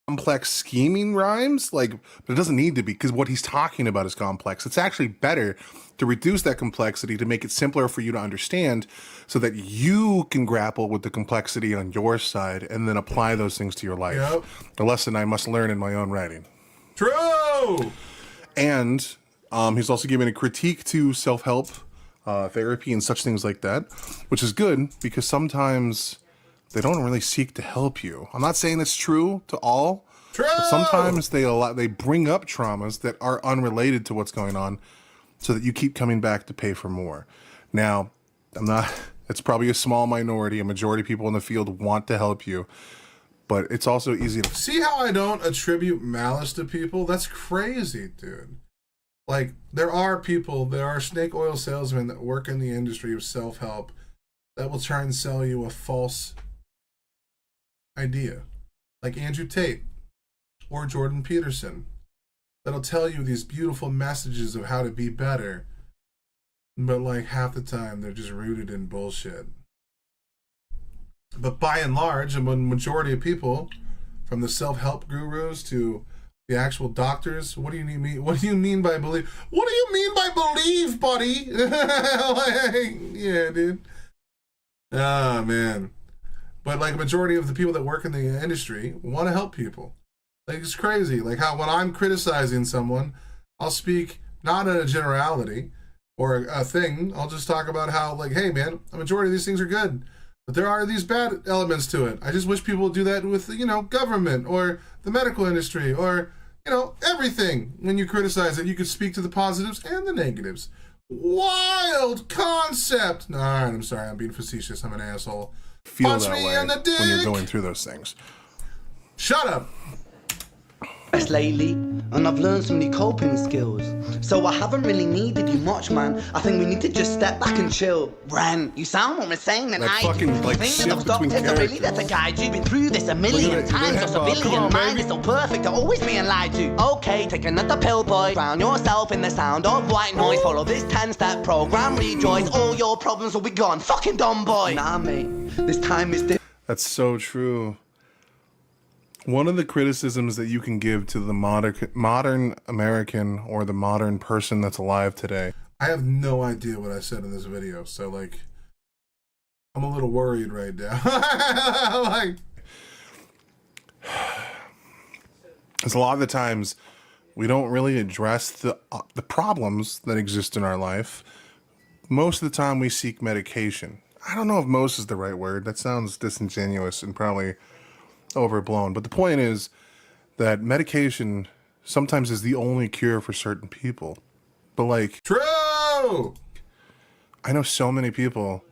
Complex scheming rhymes, but it doesn't need to be, because what he's talking about is complex. It's actually better to reduce that complexity to make it simpler for you to understand so that you can grapple with the complexity on your side and then apply those things to your life. Yep. The lesson I must learn in my own writing. True! And he's also giving a critique to self-help therapy and such things like that, which is good because sometimes they don't really seek to help you. I'm not saying it's true to all. True! But sometimes they bring up traumas that are unrelated to what's going on so that you keep coming back to pay for more. Now, it's probably a small minority. A majority of people in the field want to help you, but it's also easy to... See how I don't attribute malice to people? That's crazy, dude. Like, there are snake oil salesmen that work in the industry of self-help that will try and sell you a false idea. Like Andrew Tate or Jordan Peterson. That'll tell you these beautiful messages of how to be better, but like half the time they're just rooted in bullshit. But by and large, a majority of people, from the self-help gurus to the actual doctors, what do you mean by believe? What do you mean by believe, buddy? Like, yeah, dude. Ah, man. But like a majority of the people that work in the industry want to help people. Like, it's crazy. Like how when I'm criticizing someone, I'll speak not in a generality or a thing. I'll just talk about how, like, hey, man, a majority of these things are good, but there are these bad elements to it. I just wish people would do that with, government or the medical industry or, everything. When you criticize it, you could speak to the positives and the negatives. Wild concept. All right, I'm sorry. I'm being facetious. I'm an asshole. Feel Punch that me way in the dick. when you're going through those things. Shut up. Lately, and I've learned some new coping skills. So I haven't really needed you much, man. I think we need to just step back and chill. Ren, you sound more insane than That I fucking, do. like, Think shift that those doctors between are really there to guide you. Been through this a million Look at times. that Your hip-hop. Come civilian on, mind baby. is so perfect, they're always being lied to. Okay, take another pill, boy. Drown yourself in the sound of white noise. Follow this 10-step program, rejoice. All your problems will be gone. Fucking dumb boy. Nah, mate, this time is different. That's so true. One of the criticisms that you can give to the modern American or the modern person that's alive today. I have no idea what I said in this video, so like, I'm a little worried right now. Like, is a lot of the times we don't really address the problems that exist in our life. Most of the time we seek medication. I don't know if most is the right word. That sounds disingenuous and probably overblown. But the point is that medication sometimes is the only cure for certain people. But like, True. I know so many people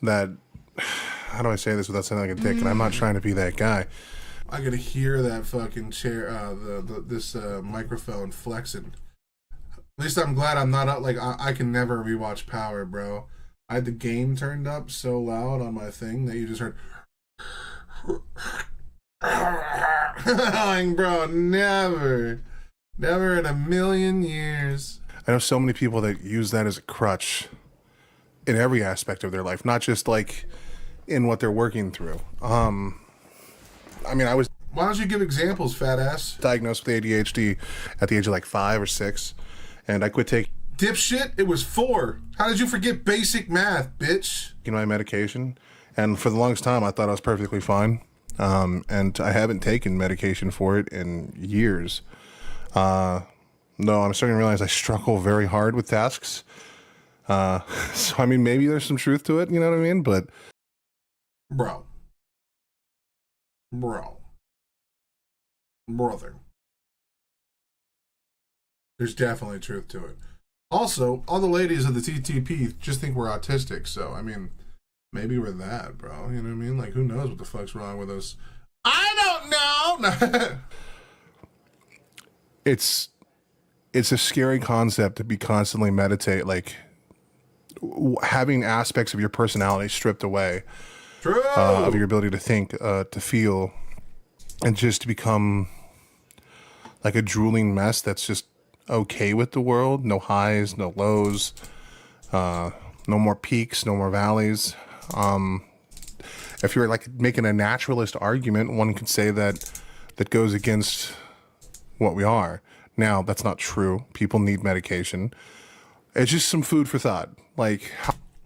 that, how do I say this without sounding like a dick? And I'm not trying to be that guy. I could hear that fucking chair, this microphone flexing. At least I'm glad I'm not up. Like I can never rewatch Power, bro. I had the game turned up so loud on my thing that you just heard. Like, bro, never in a million years. I know so many people that use that as a crutch in every aspect of their life, not just like in what they're working through. I mean, I was Why don't you give examples, fat ass? diagnosed with ADHD at the age of like 5 or 6, and I quit taking Dipshit, it was 4. How did you forget basic math, bitch? my medication, and for the longest time I thought I was perfectly fine, and I haven't taken medication for it in years. No, I'm starting to realize I struggle very hard with tasks. So I mean, maybe there's some truth to it, you know what I mean? But Bro. Brother. There's definitely truth to it. Also, all the ladies of the TTP just think we're autistic, so, I mean, maybe we're that, bro. You know what I mean? Like, who knows what the fuck's wrong with us? I don't know! it's a scary concept to be constantly meditate, like having aspects of your personality stripped away, True! of your ability to think, to feel, and just to become like a drooling mess that's just okay with the world. No highs, no lows, no more peaks, no more valleys. If you're like making a naturalist argument, one could say that goes against what we are. Now, that's not true. People need medication. It's just some food for thought. Like,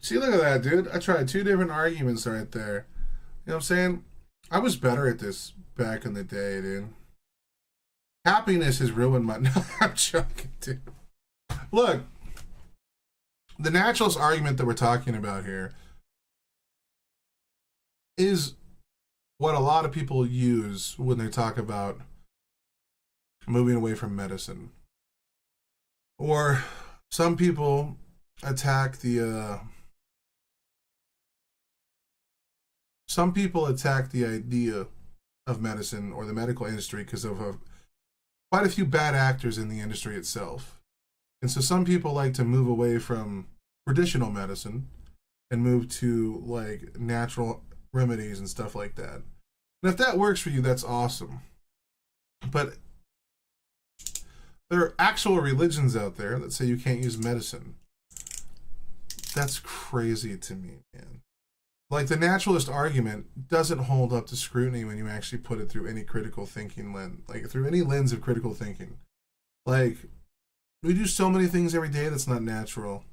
See, look at that, dude. I tried 2 different arguments right there. You know what I'm saying? I was better at this back in the day, dude. Happiness has ruined my... No, I'm joking, dude. Look, the naturalist argument that we're talking about here is what a lot of people use when they talk about moving away from medicine. Or some people attack the idea of medicine or the medical industry because of quite a few bad actors in the industry itself. And so some people like to move away from traditional medicine and move to like natural remedies and stuff like that. And if that works for you, that's awesome. But there are actual religions out there that say you can't use medicine. That's crazy to me, man. Like, the naturalist argument doesn't hold up to scrutiny when you actually put it through any critical thinking lens, like through any lens of critical thinking. Like, we do so many things every day that's not natural.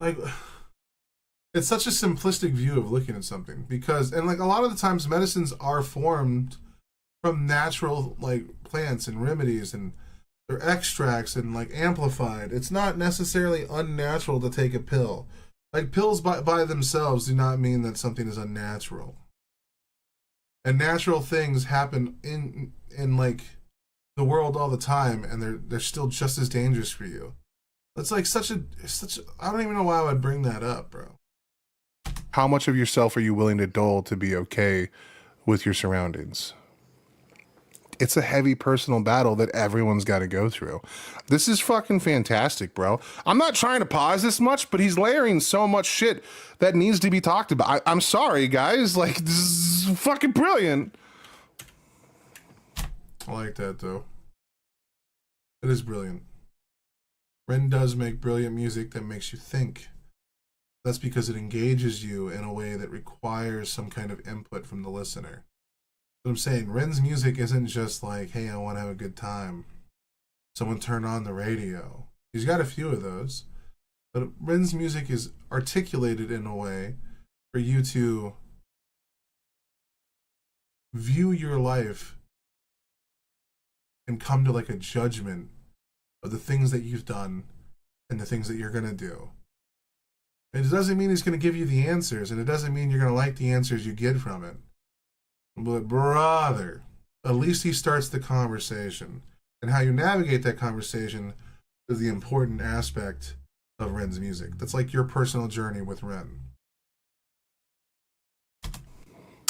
Like, it's such a simplistic view of looking at something because, and like a lot of the times medicines are formed from natural like plants and remedies, and they're extracts and like amplified. It's not necessarily unnatural to take a pill. Like, pills by themselves do not mean that something is unnatural. And natural things happen in like the world all the time, and they're still just as dangerous for you. It's like such a I don't even know why I would bring that up, bro. how much of yourself are you willing to dull to be okay with your surroundings? It's a heavy personal battle that everyone's got to go through. This is fucking fantastic, bro. I'm not trying to pause this much, but he's layering so much shit that needs to be talked about. I'm sorry, guys. Like, this is fucking brilliant. I like that, though. It is brilliant. Ren does make brilliant music that makes you think. That's because it engages you in a way that requires some kind of input from the listener. What I'm saying, Ren's music isn't just like, hey, I want to have a good time. Someone turn on the radio. He's got a few of those. But Ren's music is articulated in a way for you to view your life and come to like a judgment of the things that you've done and the things that you're going to do. It doesn't mean he's going to give you the answers, and it doesn't mean you're going to like the answers you get from it. But brother, at least he starts the conversation. And how you navigate that conversation is the important aspect of Ren's music. That's like your personal journey with Ren.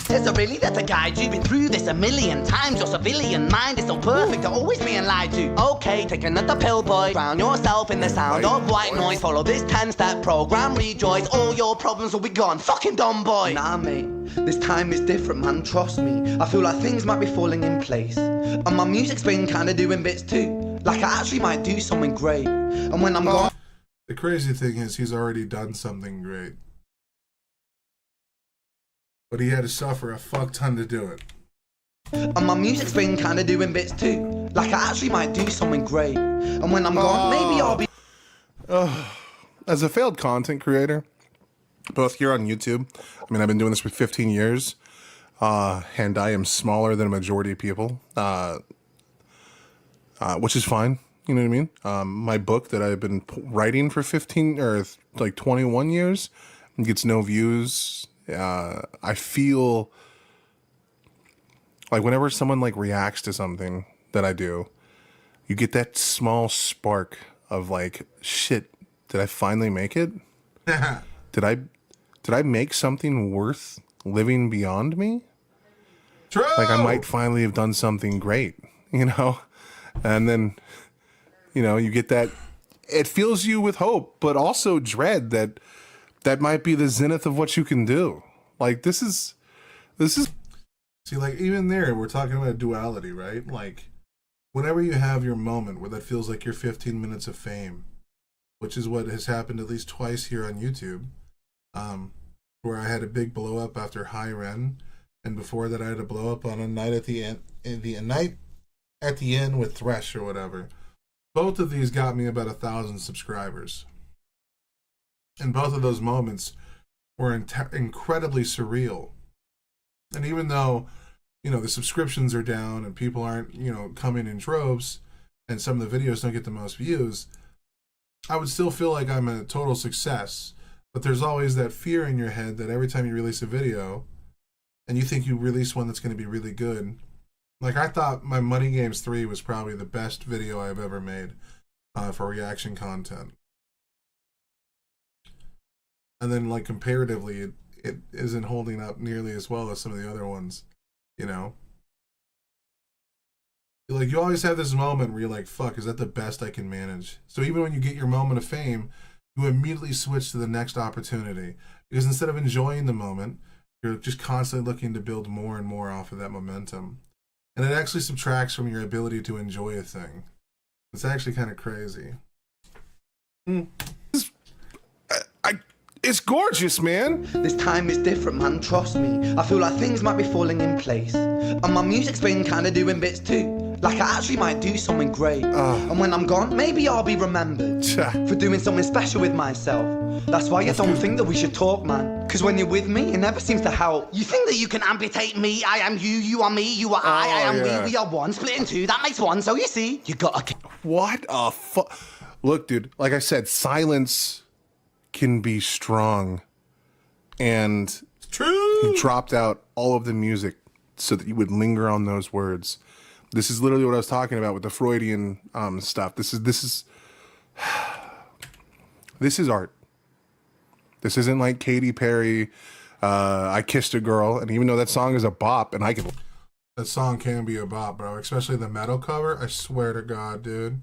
Is it really that the guide you've been through this a million times? Your civilian mind is so perfect, you're always being lied to. Okay, take another pill, boy. Drown yourself in the sound of white noise. Follow this 10-step program, rejoice. All your problems will be gone. Fucking dumb boy. Nah, mate, this time is different, man. Trust me. I feel like things might be falling in place, and my music's been kinda doing bits too. Like I actually might do something great. And when I'm gone. The crazy thing is, he's already done something great. But he had to suffer a fuck ton to do it. And my music's been kinda doing bits too. Like I actually might do something great. And when I'm gone, maybe I'll be. As a failed content creator, both here on YouTube, I mean, I've been doing this for 15 years, and I am smaller than a majority of people, which is fine. You know what I mean? My book that I've been writing for 15 or like 21 years gets no views. I feel like whenever someone like reacts to something that I do, you get that small spark of like, shit, did I finally make it? Did I make something worth living beyond me? True. Like I might finally have done something great, you know? And then, you know, you get that, it fills you with hope, but also dread that might be the zenith of what you can do. Like this is. See, like even there, we're talking about duality, right? Like whenever you have your moment where that feels like your 15 minutes of fame, which is what has happened at least twice here on YouTube, where I had a big blow up after High Ren, and before that I had a blow up on a night at the end with Thresh or whatever. Both of these got me about 1,000 subscribers. And both of those moments were incredibly surreal. And even though, you know, the subscriptions are down and people aren't, you know, coming in droves and some of the videos don't get the most views, I would still feel like I'm a total success. But there's always that fear in your head that every time you release a video and you think you release one that's going to be really good. Like I thought my Money Games 3 was probably the best video I've ever made for reaction content. And then like comparatively, it isn't holding up nearly as well as some of the other ones, you know? Like you always have this moment where you're like, fuck, is that the best I can manage? So even when you get your moment of fame, you immediately switch to the next opportunity. Because instead of enjoying the moment, you're just constantly looking to build more and more off of that momentum. And it actually subtracts from your ability to enjoy a thing. It's actually kind of crazy. It's gorgeous, man. This time is different, man, trust me. I feel like things might be falling in place, and my music's been kinda doing bits too. Like I actually might do something great. And when I'm gone, maybe I'll be remembered for doing something special with myself. That's why I don't think that we should talk, man. Cause when you're with me, it never seems to help. You think that you can amputate me? I am you, you are me, you are I am we are one. Split in two, that makes one. So you see, you gotta. What a Look, dude, like I said, silence can be strong. And True. he dropped out all of the music so that you would linger on those words. This is literally what I was talking about with the Freudian stuff. This is art. This isn't like Katy Perry, I Kissed a Girl, and even though that song is a bop, and I can... That song can be a bop, bro. Especially the metal cover. I swear to God, dude.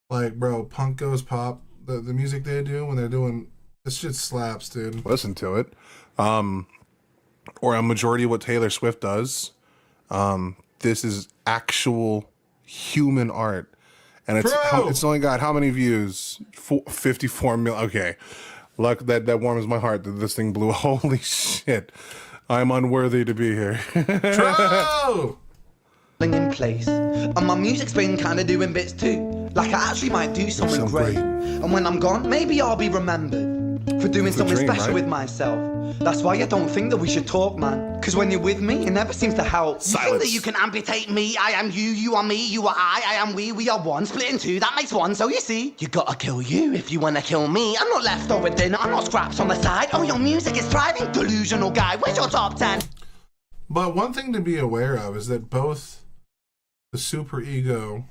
Like, bro, Punk Goes Pop, the music they do when they're doing... This shit slaps, dude. Listen to it. Or a majority of what Taylor Swift does. This is actual human art. And it's only got how many views? 54 million. Okay. Luck that warms my heart that this thing blew. Holy shit. I'm unworthy to be here. True! In place, and my music's been kinda doing bits too. Like I actually might do something great. And when I'm gone, maybe I'll be remembered for doing something special with myself. That's why I don't think that we should talk, man. Cause when you're with me, it never seems to help. Silence. You think that you can amputate me? I am you, you are me, you are I am we are one. Split in two, that makes one. So you see, you gotta kill you if you wanna kill me. I'm not leftover dinner, I'm not scraps on the side. Oh, your music is thriving, delusional guy. Where's your top 10? But one thing to be aware of is that both the superego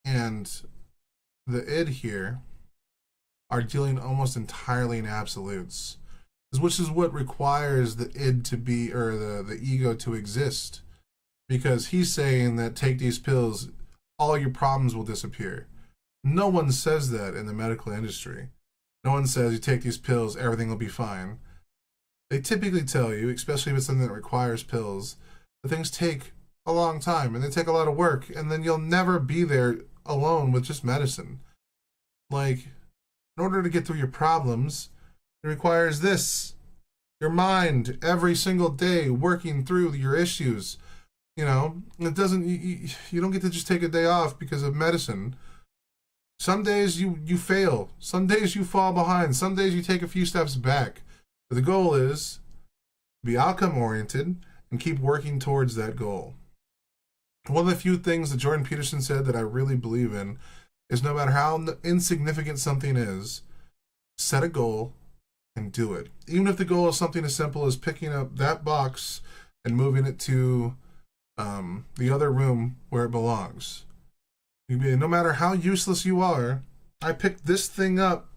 and the id here are dealing almost entirely in absolutes, which is what requires the id to be, or the ego to exist. Because he's saying that take these pills, all your problems will disappear. No one says that in the medical industry. No one says you take these pills, everything will be fine. They typically tell you, especially if it's something that requires pills, that things take a long time and they take a lot of work, and then you'll never be there alone with just medicine. Like, in order to get through your problems, it requires this. Your mind, every single day, working through your issues. You know, it doesn't, you don't get to just take a day off because of medicine. Some days you fail. Some days you fall behind. Some days you take a few steps back. But the goal is be outcome oriented and keep working towards that goal. One of the few things that Jordan Peterson said that I really believe in is no matter how insignificant something is, set a goal and do it. Even if the goal is something as simple as picking up that box and moving it to the other room where it belongs. No matter how useless you are, I picked this thing up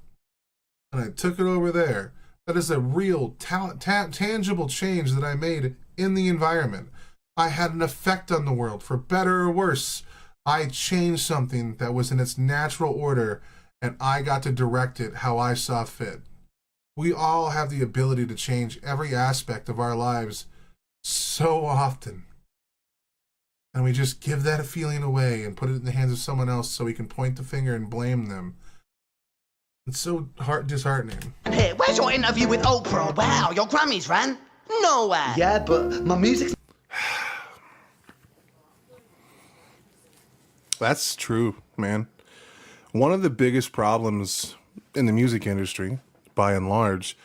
and I took it over there. That is a real tangible change that I made in the environment. I had an effect on the world, for better or worse. I changed something that was in its natural order, and I got to direct it how I saw fit. We all have the ability to change every aspect of our lives so often. And we just give that feeling away and put it in the hands of someone else so we can point the finger and blame them. It's so disheartening. Hey, where's your interview with Oprah? Wow, your Grammys ran nowhere. Yeah, but my music's... That's true, man. One of the biggest problems in the music industry, by and large,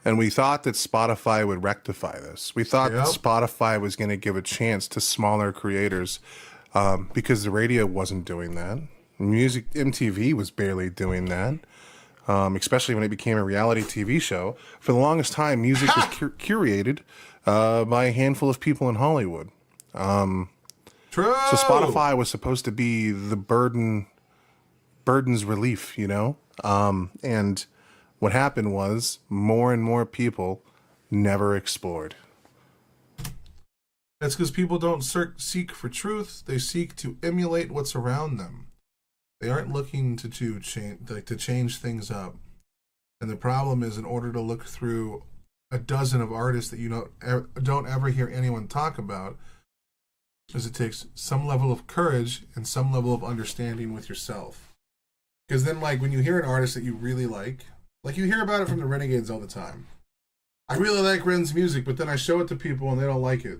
and we thought that Spotify would rectify this. We thought that Spotify was going to give a chance to smaller creators because the radio wasn't doing that. Music, MTV was barely doing that, especially when it became a reality TV show. For the longest time, music was curated by a handful of people in Hollywood. True. So Spotify was supposed to be the burden's relief, you know? And what happened was more and more people never explored. That's because people don't seek for truth. They seek to emulate what's around them. They aren't looking to change things up. And the problem is, in order to look through a dozen of artists that you don't ever hear anyone talk about, is it takes some level of courage and some level of understanding with yourself. Because then, like, when you hear an artist that you really like you hear about it from the Renegades all the time. I really like Ren's music, but then I show it to people and they don't like it.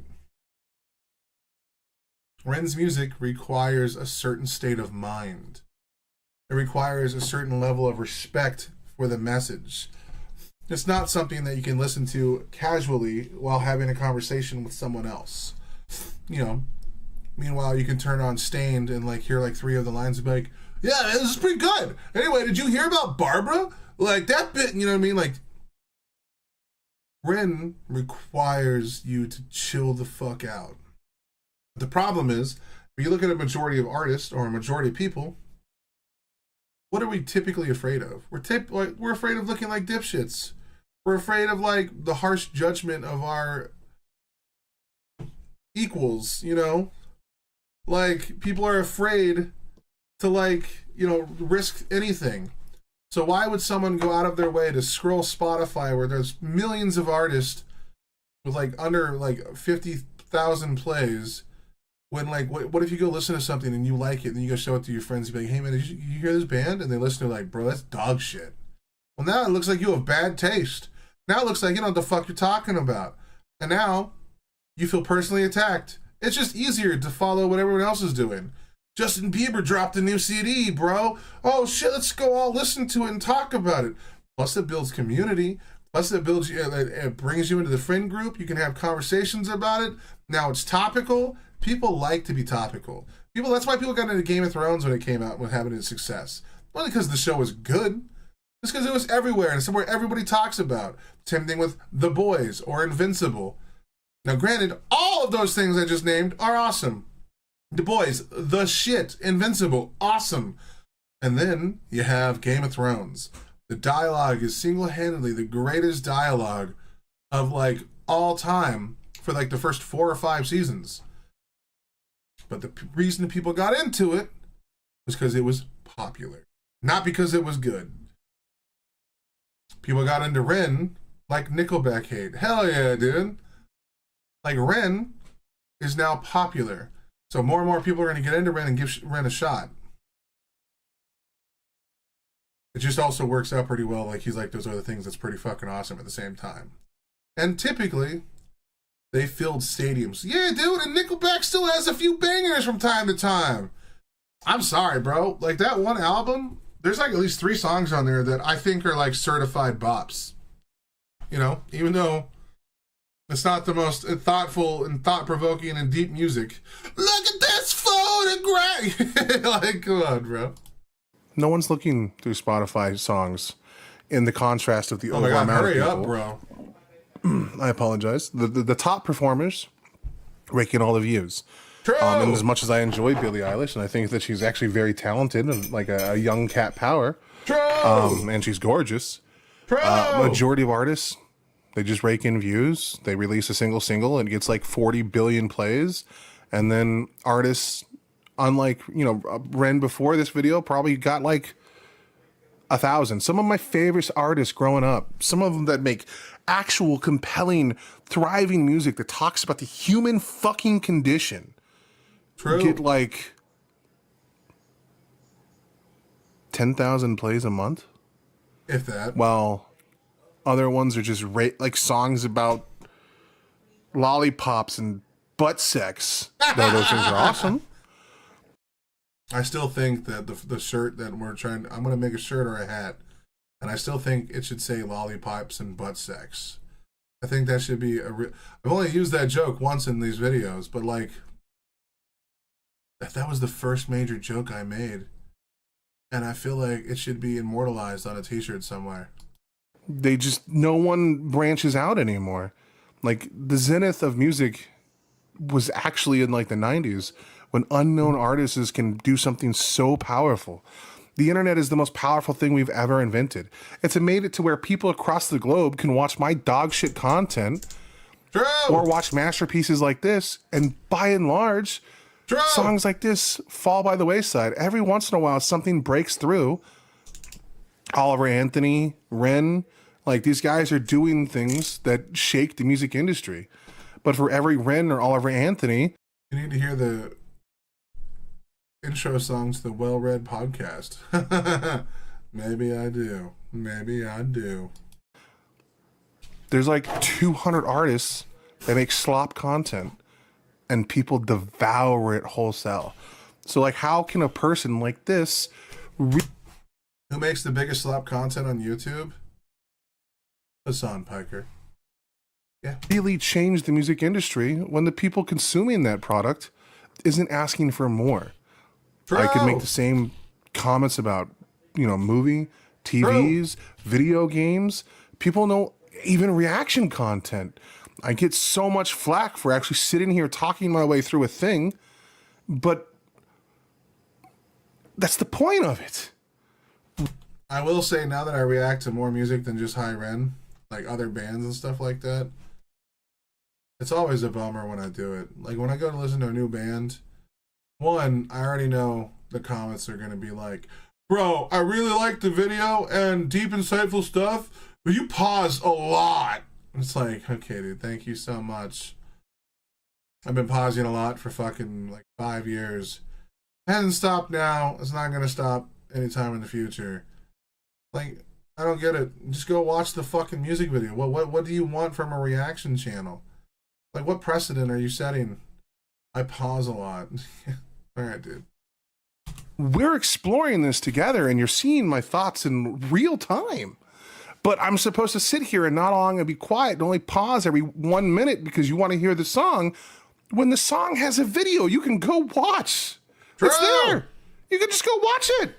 Ren's music requires a certain state of mind. It requires a certain level of respect for the message. It's not something that you can listen to casually while having a conversation with someone else. You know, meanwhile, you can turn on Stained and like hear like 3 of the lines and be like, yeah, man, this is pretty good. Anyway, did you hear about Barbara? Like that bit, you know what I mean? Like, Ren requires you to chill the fuck out. The problem is, if you look at a majority of artists or a majority of people, what are we typically afraid of? We're afraid of looking like dipshits. We're afraid of like the harsh judgment of our equals, you know? Like, people are afraid to like, you know, risk anything. So why would someone go out of their way to scroll Spotify where there's millions of artists with like under like 50,000 plays, when like, what if you go listen to something and you like it and you go show it to your friends and be like, hey man, did you hear this band? And they listen to it like, bro, that's dog shit. Well, now it looks like you have bad taste. Now it looks like you know what the fuck you're talking about. And now you feel personally attacked. It's just easier to follow what everyone else is doing. Justin Bieber dropped a new CD, bro. Oh shit, let's go all listen to it and talk about it. Plus it builds community. Plus it builds you, it brings you into the friend group. You can have conversations about it. Now it's topical. People like to be topical. That's why people got into Game of Thrones when it came out, when having a success. Not because the show was good. It's because it was everywhere and somewhere everybody talks about. Same thing with The Boys or Invincible. Now, granted, all of those things I just named are awesome. The Boys, the shit, Invincible, awesome. And then you have Game of Thrones. The dialogue is single-handedly the greatest dialogue of like all time for like the first 4 or 5 seasons. But the reason people got into it was because it was popular, not because it was good. People got into Ren like Nickelback hate. Hell yeah, dude. Like Ren is now popular. So more and more people are going to get into Ren and give Ren a shot. It just also works out pretty well. Like he's like those other things that's pretty fucking awesome at the same time. And typically, they filled stadiums. Yeah, dude, and Nickelback still has a few bangers from time to time. I'm sorry, bro. Like that one album, there's like at least 3 songs on there that I think are like certified bops. You know, even though it's not the most thoughtful and thought-provoking and deep music. Look at this photograph! Like, come on, bro. No one's looking through Spotify songs in the contrast of the Oh my God, amount of hurry people. up, bro. I apologize. The top performers raking all the views. True. And as much as I enjoy Billie Eilish, and I think that she's actually very talented and like a young cat power, True. and she's gorgeous. True. Majority of artists, they just rake in views. They release a single and it gets like 40 billion plays. And then artists, unlike, Ren before this video, probably got like 1,000. Some of my favorite artists growing up, some of them that make actual compelling, thriving music that talks about the human fucking condition, True. get like 10,000 plays a month. If that. While other ones are just like songs about lollipops and butt sex. Though those things are awesome. I still think that the shirt that we're trying, I'm going to make a shirt or a hat, and I still think it should say lollipops and butt sex. I think that should be I've only used that joke once in these videos, but like, that was the first major joke I made. And I feel like it should be immortalized on a t-shirt somewhere. No one branches out anymore. Like, the zenith of music was actually in like the 90s when unknown artists can do something so powerful. The internet is the most powerful thing we've ever invented. It's made it to where people across the globe can watch my dog shit content. True. Or watch masterpieces like this, and by and large, True. songs like this fall by the wayside. Every once in a while, something breaks through. Oliver Anthony, Ren, like these guys are doing things that shake the music industry. But for every Ren or Oliver Anthony, You need to hear the intro songs to the Well-Read podcast. Maybe I do. Maybe I do. there's like 200 artists that make slop content and people devour it wholesale. So like, how can a person like this Who makes the biggest slop content on YouTube? Hassan Piker. Yeah. really change the music industry when the people consuming that product isn't asking for more? True. I could make the same comments about, movie, TVs, video games. People know even reaction content. I get so much flack for actually sitting here talking my way through a thing, but that's the point of it. I will say, now that I react to more music than just High Ren, like other bands and stuff like that, it's always a bummer when I do it. Like when I go to listen to a new band, one, I already know the comments are going to be like, bro, I really like the video and deep, insightful stuff, but you paused a lot. It's like, okay, dude, thank you so much. I've been pausing a lot for fucking like 5 years. Hasn't stopped now. It's not going to stop anytime in the future. Like, I don't get it. Just go watch the fucking music video. What do you want from a reaction channel? Like, what precedent are you setting? I pause a lot. All right, dude. We're exploring this together and you're seeing my thoughts in real time. But I'm supposed to sit here and not long and be quiet and only pause every 1 minute because you want to hear the song. When the song has a video, you can go watch. True. It's there. You can just go watch it.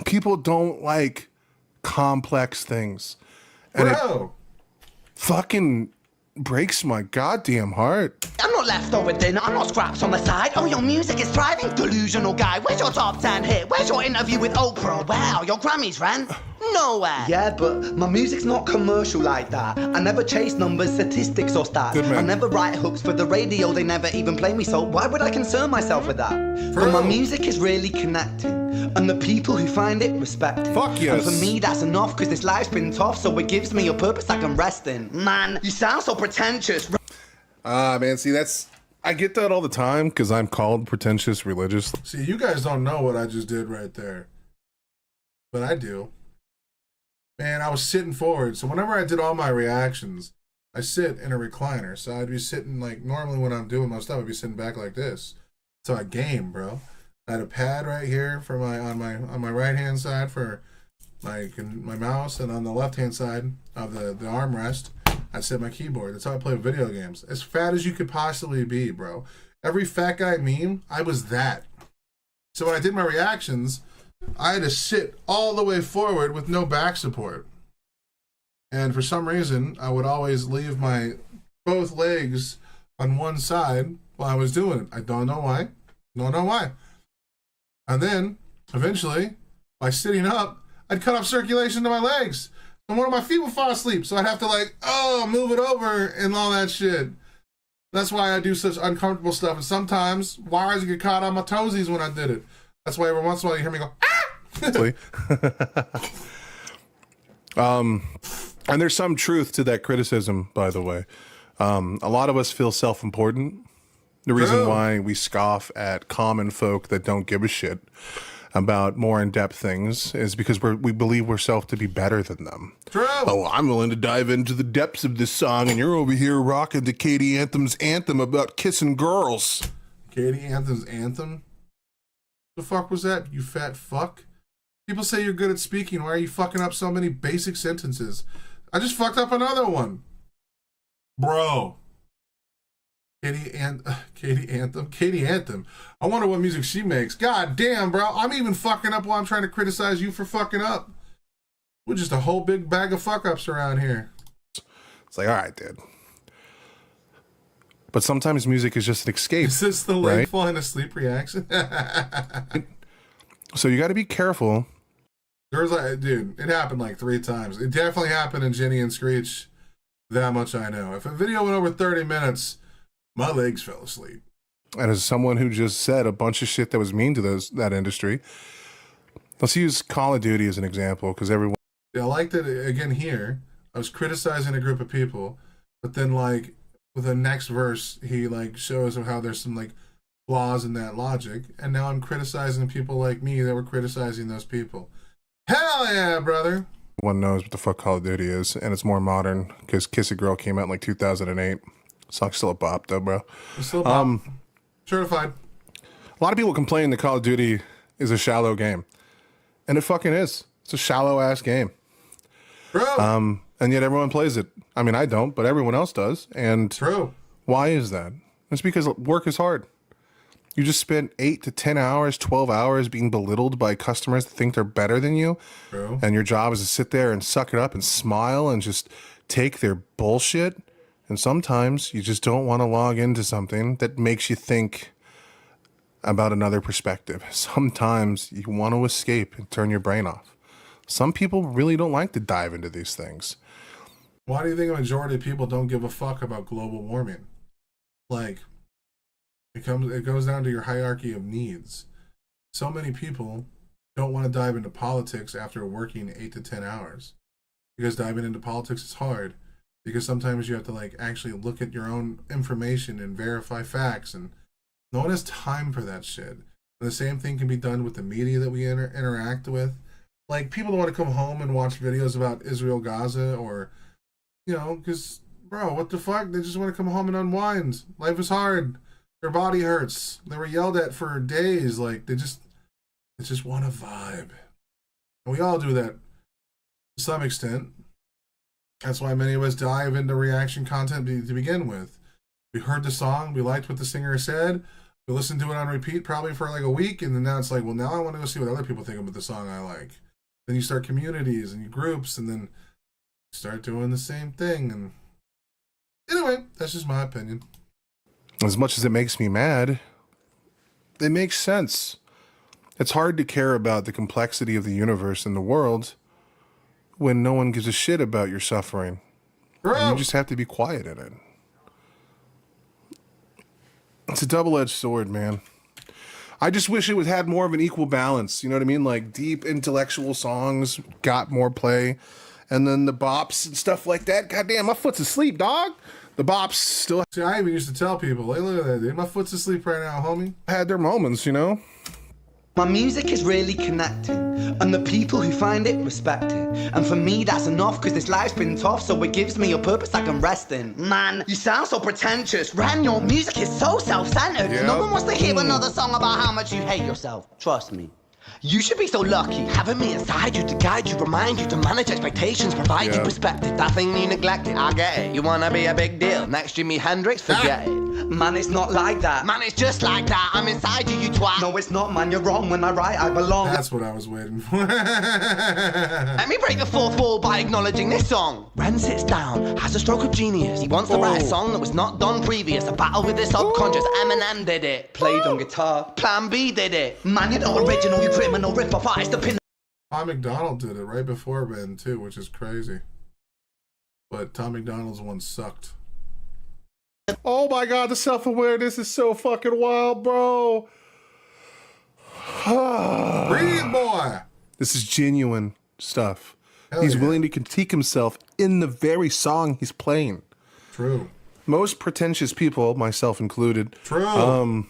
People don't like complex things. And it Bro. fucking breaks my goddamn heart. I'm not leftover dinner, I'm not scraps on the side. Oh, your music is thriving, delusional guy. Where's your top 10 hit? Where's your interview with Oprah? Wow, your Grammys ran nowhere. Yeah, but my music's not commercial like that. I never chase numbers, statistics, or stats. Good man. I never write hooks for the radio, they never even play me, so why would I concern myself with that? But my music is really connecting, and the people who find it respect it. Fuck yes. And for me, that's enough, cause this life's been tough, so it gives me a purpose I can rest in. Man, you sound so pretentious. Man, see, I get that all the time because I'm called pretentious religious. See, you guys don't know what I just did right there, but I do. Man, I was sitting forward, so whenever I did all my reactions, I sit in a recliner. So I'd be sitting like normally when I'm doing my stuff, I'd be sitting back like this. So I game, bro. I had a pad right here for on my right hand side for my mouse, and on the left hand side of the armrest, I set my keyboard. That's how I play video games. As fat as you could possibly be, bro. Every fat guy meme, I was that. So when I did my reactions, I had to sit all the way forward with no back support. And for some reason, I would always leave my both legs on one side while I was doing it. I don't know why. Don't know why. And then, eventually, by sitting up, I'd cut off circulation to my legs. And one of my feet would fall asleep. So I'd have to move it over and all that shit. That's why I do such uncomfortable stuff. And sometimes wires get caught on my toesies when I did it. That's why every once in a while you hear me go, ah! And there's some truth to that criticism, by the way. A lot of us feel self-important. The reason why we scoff at common folk that don't give a shit about more in-depth things is because we believe ourselves to be better than them. True. Oh, I'm willing to dive into the depths of this song, and you're over here rocking the Katie Anthem's anthem about kissing girls. Katie Anthem's anthem? The fuck was that, you fat fuck? People say you're good at speaking. Why are you fucking up so many basic sentences? I just fucked up another one. Bro. Katie Anthem. I wonder what music she makes. God damn, bro. I'm even fucking up while I'm trying to criticize you for fucking up. We're just a whole big bag of fuck ups around here. It's like, all right, dude. But sometimes music is just an escape. Is this the leg falling asleep reaction? So you got to be careful. There was dude, it happened like 3 times. It definitely happened in Jenny and Screech. That much I know. If a video went over 30 minutes, my legs fell asleep. And as someone who just said a bunch of shit that was mean to that industry, let's use Call of Duty as an example, because everyone... Yeah, I liked it again here. I was criticizing a group of people, but then like with the next verse, he like shows how there's some like flaws in that logic, and now I'm criticizing people like me that were criticizing those people. Hell yeah, brother! One knows what the fuck Call of Duty is, and it's more modern because Kiss a Girl came out in like 2008. Song's still a bop though, bro. It's still a bop. Certified. A lot of people complain that Call of Duty is a shallow game, and it fucking is. It's a shallow ass game, bro. And yet everyone plays it. I mean, I don't, but everyone else does. And true. Why is that? It's because work is hard. You just spent 8 to 10 hours, 12 hours being belittled by customers that think they're better than you. True. And your job is to sit there and suck it up and smile and just take their bullshit. And sometimes you just don't want to log into something that makes you think about another perspective. Sometimes you want to escape and turn your brain off. Some people really don't like to dive into these things. Why do you think a majority of people don't give a fuck about global warming? Like, it goes down to your hierarchy of needs. So many people don't want to dive into politics after working 8 to 10 hours. Because diving into politics is hard. Because sometimes you have to like actually look at your own information and verify facts, and no one has time for that shit. And the same thing can be done with the media that we interact with. Like, people don't want to come home and watch videos about Israel, Gaza, or, you know, because, bro, what the fuck? They just want to come home and unwind. Life is hard. Their body hurts. They were yelled at for days. Like, they just want a vibe. And we all do that to some extent. That's why many of us dive into reaction content to begin with. We heard the song, we liked what the singer said, we listened to it on repeat probably for like a week, and then now it's like, well, now I want to go see what other people think about the song I like. Then you start communities and groups, and then you start doing the same thing, and Anyway, that's just my opinion. As much as it makes me mad, it makes sense. It's hard to care about the complexity of the universe and the world when no one gives a shit about your suffering. And you just have to be quiet in it. It's a double-edged sword, man. I just wish it would had more of an equal balance. You know what I mean? Like deep intellectual songs got more play, and then the bops and stuff like that. Goddamn, my foot's asleep, dog. The bops still See, I even used to tell people, hey, look at that, dude. My foot's asleep right now, homie. had their moments, you know? My music is really connecting, and the people who find it respect it. And for me, that's enough, cause this life's been tough, so it gives me a purpose I can rest in. Man, you sound so pretentious. Ran, your music is so self-centered. Yep. No one wants to hear another song about how much you hate yourself. Trust me. You should be so lucky, having me inside you to guide you, remind you to manage expectations, provide you Yeah. perspective. That thing you neglected, I get it. You wanna be a big deal, next Jimi Hendrix, forget it. Man, it's not like that. Man, it's just like that. I'm inside you, you twat. No, it's not, man. You're wrong. When I write, I belong. That's what I was waiting for. Let me break the fourth wall by acknowledging this song. Ren sits down, has a stroke of genius. He wants to write a song that was not done previous. A battle with his subconscious. Eminem did it. Played on guitar. Plan B did it. Man, you're not original. You criminal rip-off artist. The pin. Tom McDonald did it right before Ben, too, which is crazy. But Tom McDonald's one sucked. Oh my God, the self-awareness is so fucking wild, bro. Breathe, boy! This is genuine stuff. Hell He's yeah. willing to critique himself in the very song he's playing. True. Most pretentious people, myself included, True.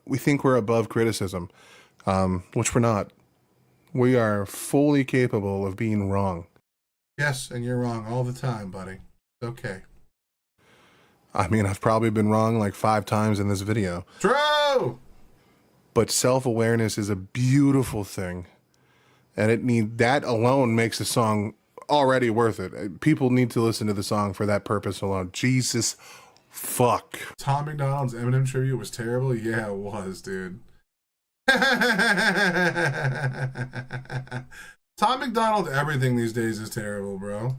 we think we're above criticism, which we're not. We are fully capable of being wrong. Yes, and you're wrong all the time, buddy. It's okay. I mean, I've probably been wrong like 5 times in this video. True! But self-awareness is a beautiful thing. And that alone makes the song already worth it. People need to listen to the song for that purpose alone. Jesus fuck. Tom McDonald's Eminem tribute was terrible? Yeah, it was, dude. Tom McDonald, everything these days is terrible, bro.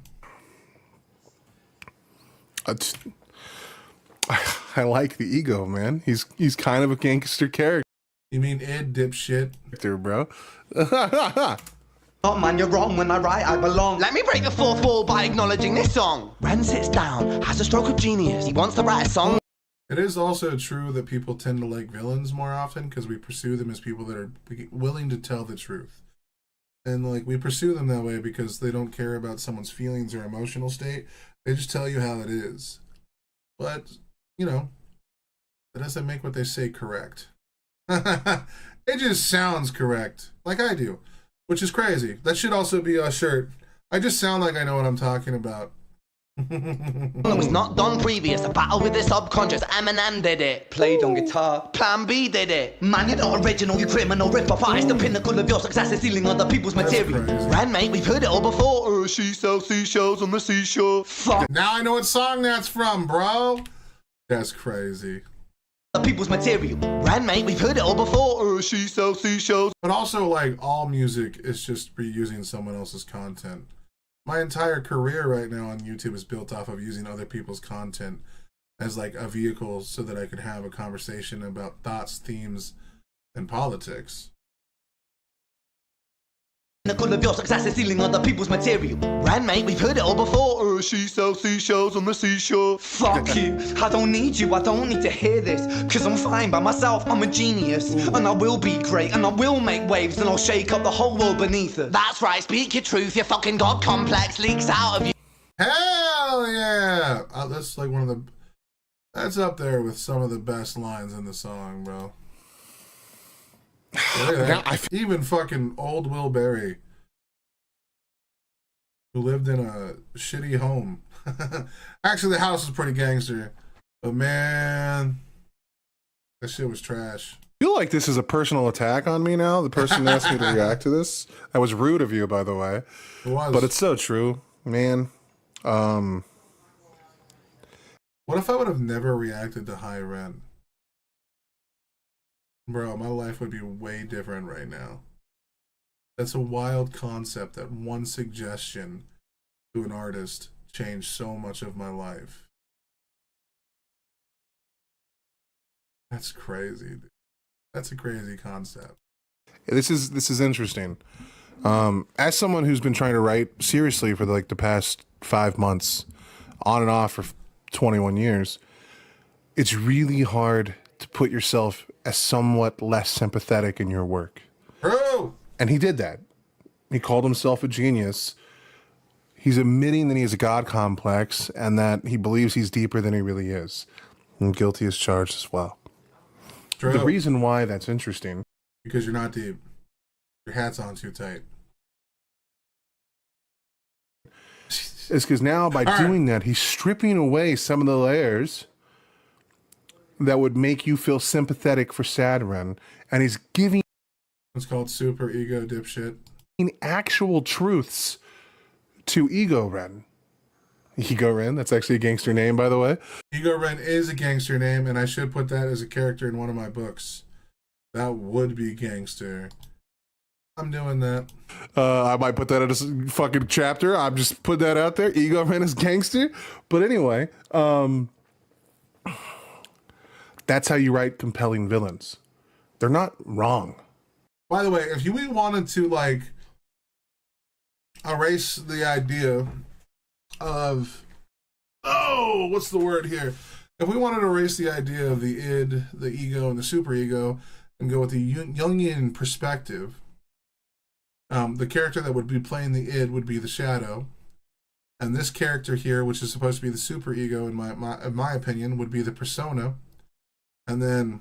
I like the ego, man. He's kind of a gangster character, You mean id, dipshit? bro. Oh man, you're wrong. When I write, I belong. Let me break the fourth wall by acknowledging this song. Ren sits down, has a stroke of genius. He wants to write a song. It is also true that people tend to like villains more often because we pursue them as people that are willing to tell the truth. And like we pursue them that way because they don't care about someone's feelings or emotional state. They just tell you how it is. But, you know, that doesn't make what they say correct. It just sounds correct, like I do, which is crazy. That should also be a shirt. I just sound like I know what I'm talking about. It was not done previous. A battle with the subconscious. Eminem did it. Played on guitar. Plan B did it. Man, you're not original. You criminal rip-off artist. The pinnacle of your success is stealing other people's material. crazy. Ren, mate, we've heard it all before. She sells seashells on the seashore. Fuck Now I know what song that's from, bro. That's crazy. other people's material. Ren, mate, we've heard it all before. She sells seashells. But also, like, all music is just reusing someone else's content. My entire career right now on YouTube is built off of using other people's content as, like, a vehicle so that I could have a conversation about thoughts, themes, and politics. Pinnacle of your success is stealing other people's material. Ren, mate, we've heard it all before. She sells seashells on the seashore. Fuck you. I don't need you. I don't need to hear this. Cause I'm fine by myself. I'm a genius. And I will be great. And I will make waves. And I'll shake up the whole world beneath it. That's right. Speak your truth. Your fucking God complex leaks out of you. Hell yeah! That's like one of the... That's up there with some of the best lines in the song, bro. Look at Now that. Even fucking old Will Berry, who lived in a shitty home. Actually, the house was pretty gangster, but man, that shit was trash. I feel like this is a personal attack on me now. The person asked me to react to this. That was rude of you, by the way. It was. But it's so true, man. What if I would have never reacted to High Rent? Bro, my life would be way different right now. That's a wild concept that one suggestion to an artist changed so much of my life. That's crazy, dude. That's a crazy concept. This is interesting. As someone who's been trying to write seriously for the past 5 months, on and off for 21 years, it's really hard to put yourself as somewhat less sympathetic in your work. Bro! And he did that. He called himself a genius. He's admitting that he has a God complex and that he believes he's deeper than he really is. And guilty as charged as well. True. The reason why that's interesting, because you're not deep. Your hat's on too tight. is because now by doing that, he's stripping away some of the layers that would make you feel sympathetic for Sadran, and he's giving It's called super ego dipshit. actual truths to Ego Ren. Ego Ren, that's actually a gangster name, by the way. Ego Ren is a gangster name, and I should put that as a character in one of my books. That would be gangster. I'm doing that. I might put that as a fucking chapter. I'm just put that out there. Ego Man is gangster. But anyway, that's how you write compelling villains. They're not wrong. By the way, if we wanted to erase the idea of what's the word here? If we wanted to erase the idea of the id, the ego, and the superego, and go with the Jungian perspective, the character that would be playing the id would be the shadow, and this character here, which is supposed to be the superego, in my opinion, would be the persona, and then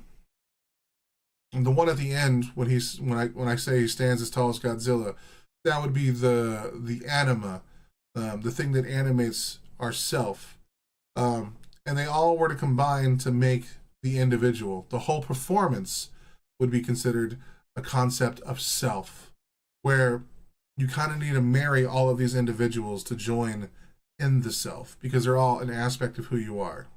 the one at the end when I say he stands as tall as Godzilla, that would be the anima, the thing that animates our self, and they all were to combine to make the individual. The whole performance would be considered a concept of self, where you kind of need to marry all of these individuals to join in the self, because they're all an aspect of who you are.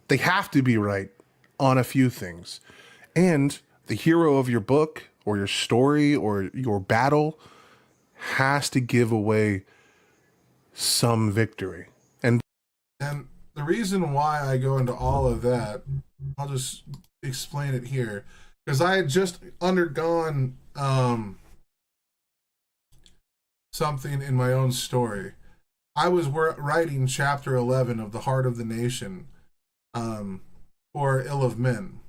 They have to be right on a few things. And the hero of your book or your story or your battle has to give away some victory. And the reason why I go into all of that, I'll just explain it here, because I had just undergone something in my own story. I was writing chapter 11 of The Heart of the Nation, for Ill of Men.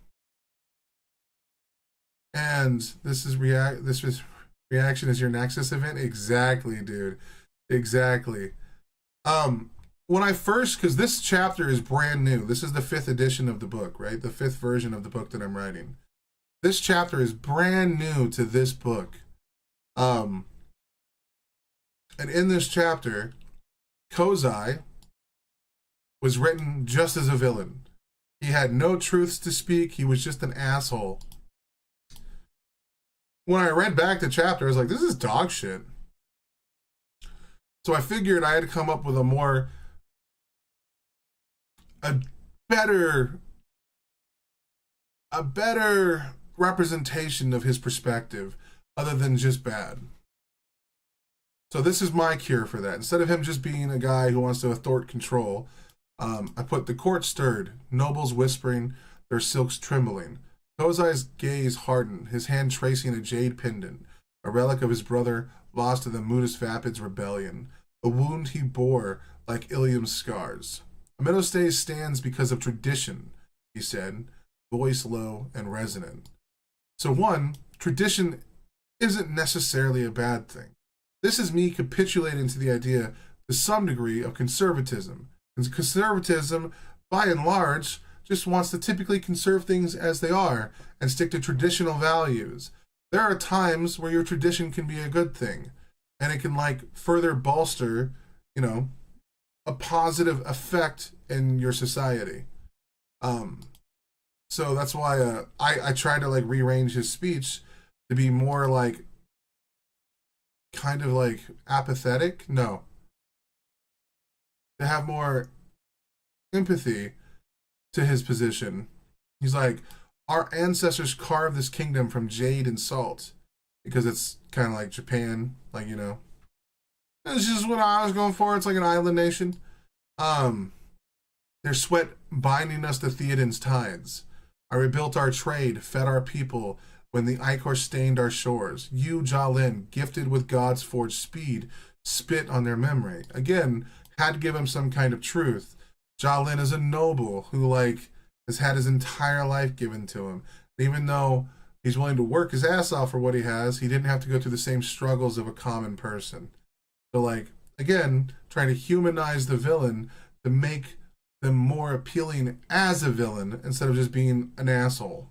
And this was reaction is your Nexus event? Exactly, dude. Exactly. When I first, because this chapter is brand new. This is the 5th edition of the book, right? The 5th version of the book that I'm writing. This chapter is brand new to this book. And in this chapter, Kozai was written just as a villain. He had no truths to speak. He was just an asshole. When I read back the chapter, I was like, this is dog shit. So I figured I had to come up with a better representation of his perspective other than just bad. So this is my cure for that. Instead of him just being a guy who wants to thwart control, I put the court stirred, nobles whispering, their silks trembling. Kozai's gaze hardened, his hand tracing a jade pendant, a relic of his brother lost to the Mudas Vapids rebellion, a wound he bore like Ilium's scars. Amidostes stands because of tradition, he said, voice low and resonant. So one, tradition isn't necessarily a bad thing. This is me capitulating to the idea to some degree of conservatism. And conservatism, by and large, just wants to typically conserve things as they are and stick to traditional values. There are times where your tradition can be a good thing, and it can further bolster, a positive effect in your society. So that's why I try to rearrange his speech to be more kind of apathetic. No. To have more empathy to his position. He's like, our ancestors carved this kingdom from jade and salt, because it's kind of like Japan, This is what I was going for. It's like an island nation. Their sweat binding us to Theoden's tides. I rebuilt our trade, fed our people when the Ichor stained our shores. You, Jalin, gifted with God's forged speed, spit on their memory. Again, had to give him some kind of truth. Jalin is a noble who, like, has had his entire life given to him. Even though he's willing to work his ass off for what he has, he didn't have to go through the same struggles of a common person. So, like, again, trying to humanize the villain to make them more appealing as a villain instead of just being an asshole.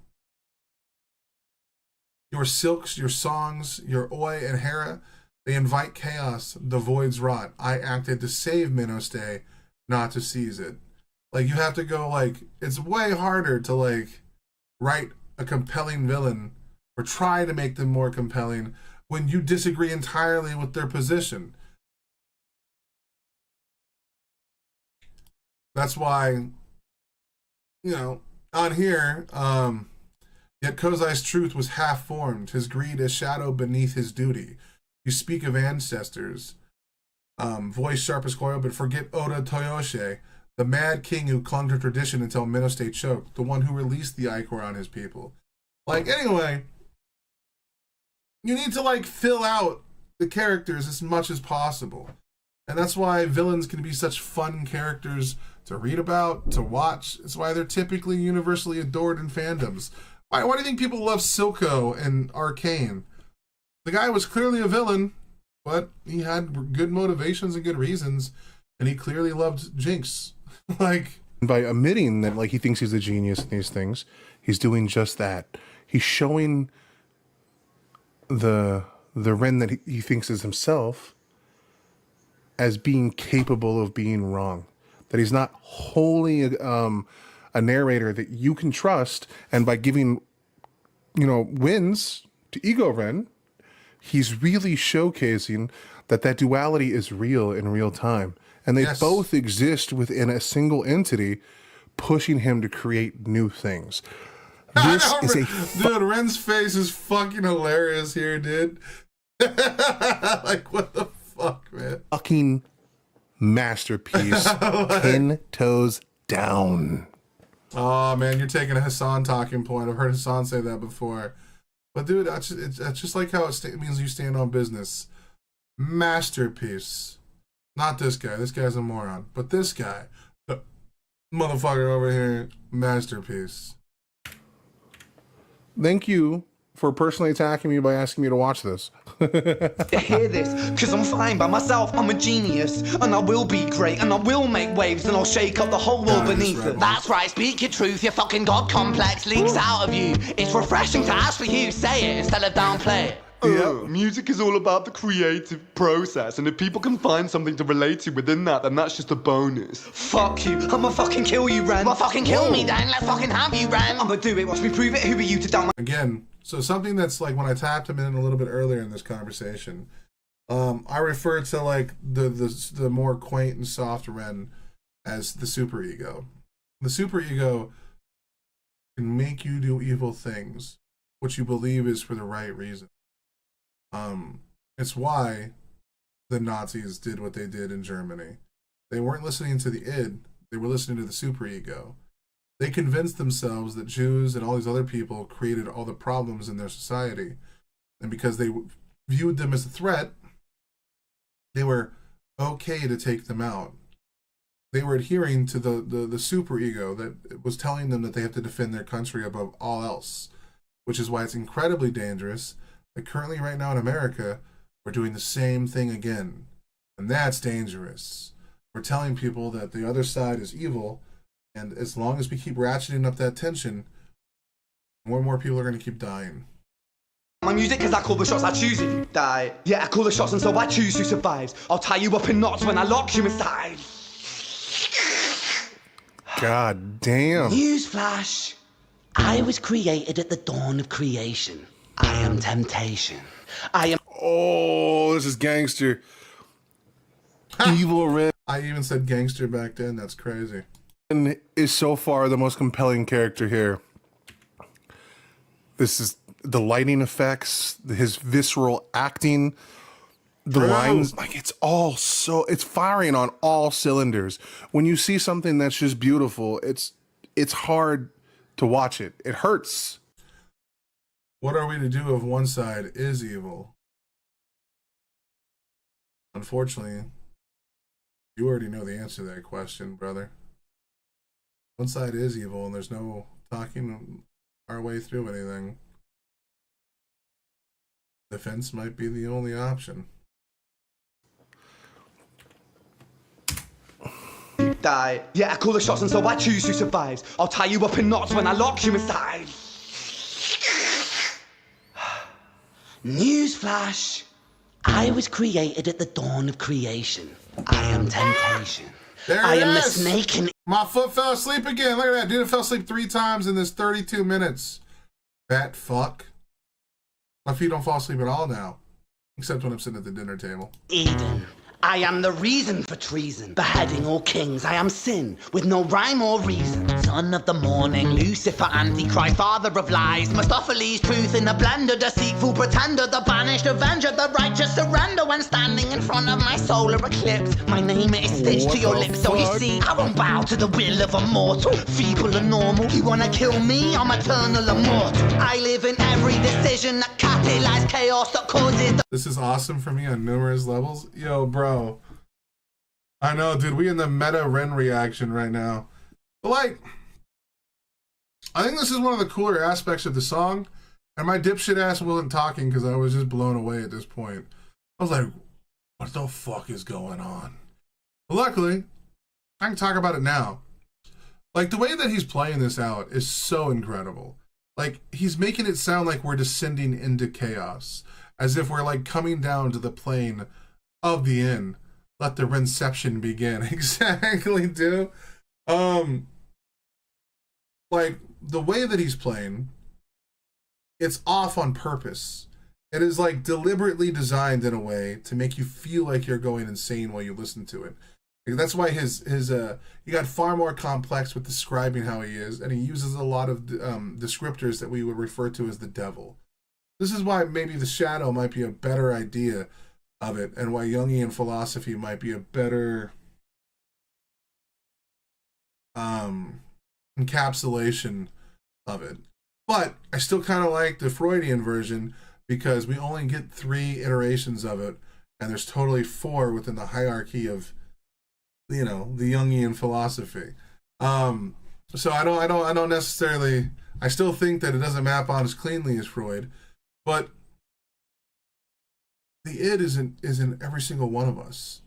Your silks, your songs, your Oi and Hera, they invite chaos, the void's rot. I acted to save Minos Day, not to seize it. Like, you have to go, like, it's way harder to, like, write a compelling villain or try to make them more compelling when you disagree entirely with their position. That's why, you know, on here, yet Kozai's truth was half-formed, his greed a shadow beneath his duty. You speak of ancestors, voice sharp as coil, but forget Oda Toyoshi, the mad king who clung to tradition until Minos Day choked, the one who released the Ichor on his people. Like, anyway, you need to, like, fill out the characters as much as possible. And that's why villains can be such fun characters to read about, to watch. It's why they're typically universally adored in fandoms. Why do you think people love Silco and Arcane? The guy was clearly a villain, but he had good motivations and good reasons, and he clearly loved Jinx. Like, by admitting that, like, he thinks he's a genius in these things, he's doing just that. He's showing the Ren that he thinks is himself as being capable of being wrong. That he's not wholly a narrator that you can trust, and by giving, you know, wins to Ego Ren, he's really showcasing that duality is real in real time. And they both exist within a single entity, pushing him to create new things. This is dude, Ren's face is fucking hilarious here, dude. Like, what the fuck, man? Fucking masterpiece. 10 toes down. Oh, man, you're taking a Hassan talking point. I've heard Hassan say that before. But, dude, that's just like how it means you stand on business. Masterpiece. Not this guy. This guy's a moron. But this guy, the motherfucker over here, masterpiece. Thank you for personally attacking me by asking me to watch this. Hear this, cause I'm fine by myself, I'm a genius. And I will be great, and I will make waves, and I'll shake up the whole world beneath it. That's right, speak your truth, your fucking god complex leaks out of you. It's refreshing to ask for you, say it instead of downplay it. Music is all about the creative process, and if people can find something to relate to within that, then that's just a bonus. Fuck you, I'ma fucking kill you, Ren. Well, fucking kill me then, let's fucking have you, Ren. I'ma do it, watch me prove it, who are you to doubt my... Again, so something that's like when I tapped him in a little bit earlier in this conversation, I referred to like the more quaint and soft Ren as the superego. The superego can make you do evil things, which you believe is for the right reason. It's why the Nazis did what they did in Germany. They weren't listening to the id, they were listening to the superego. They convinced themselves that Jews and all these other people created all the problems in their society. And because they viewed them as a threat, they were okay to take them out. They were adhering to the superego that was telling them that they have to defend their country above all else, which is why it's incredibly dangerous that currently right now in America, we're doing the same thing again. And that's dangerous. We're telling people that the other side is evil, and as long as we keep ratcheting up that tension, more and more people are going to keep dying. My music, cause I call the shots, I choose if you die. Yeah, I call the shots and so I choose who survives. I'll tie you up in knots when I lock you inside. God damn. Newsflash. I was created at the dawn of creation. I am temptation. I am... Oh, this is gangster. Evil Ren I even said gangster back then. That's crazy. is so far the most compelling character here. This is the lighting effects, his visceral acting, The Bro. lines, like it's firing on all cylinders. When you see something that's just beautiful, it's hard to watch it. It hurts. What are we to do if one side is evil? Unfortunately, you already know the answer to that question, brother. One side is evil, and there's no talking our way through anything. Defense might be the only option. Die. Yeah, I call the shots and so I choose who survives. I'll tie you up in knots when I lock you inside. Newsflash. I was created at the dawn of creation. I am temptation. There I it am the is. snake in... My foot fell asleep again. Look at that. Dude fell asleep 3 times in this 32 minutes. Fat fuck. My feet don't fall asleep at all now. Except when I'm sitting at the dinner table. Eden. I am the reason for treason, beheading all kings. I am sin, with no rhyme or reason. Son of the morning, Lucifer, Antichrist, father of lies. Mephistopheles, truth in a blender, deceitful pretender, the banished avenger, the righteous surrender. When standing in front of my solar eclipse, my name is stitched to your lips. So you see, I won't bow to the will of a mortal, feeble and normal. You wanna kill me? I'm eternal immortal. I live in every decision that catalyzes chaos that causes the... This is awesome for me on numerous levels. Yo, bro. I know, dude. We in the meta Ren reaction right now. But, like, I think this is one of the cooler aspects of the song. And my dipshit ass wasn't talking because I was just blown away at this point. I was like, what the fuck is going on? But luckily, I can talk about it now. Like, the way that he's playing this out is so incredible. Like, he's making it sound like we're descending into chaos. As if we're, like, coming down to the plane of the end. Let the Renception begin. Exactly, dude. Like, the way that he's playing, it's off on purpose. It is, like, deliberately designed in a way to make you feel like you're going insane while you listen to it. Like, that's why his he got far more complex with describing how he is, and he uses a lot of descriptors that we would refer to as the devil. This is why maybe the shadow might be a better idea of it, and why Jungian philosophy might be a better encapsulation of it. But I still kind of like the Freudian version because we only get 3 iterations of it, and there's totally 4 within the hierarchy of, you know, the Jungian philosophy. So I don't necessarily. I still think that it doesn't map on as cleanly as Freud, but the id is in every single one of us.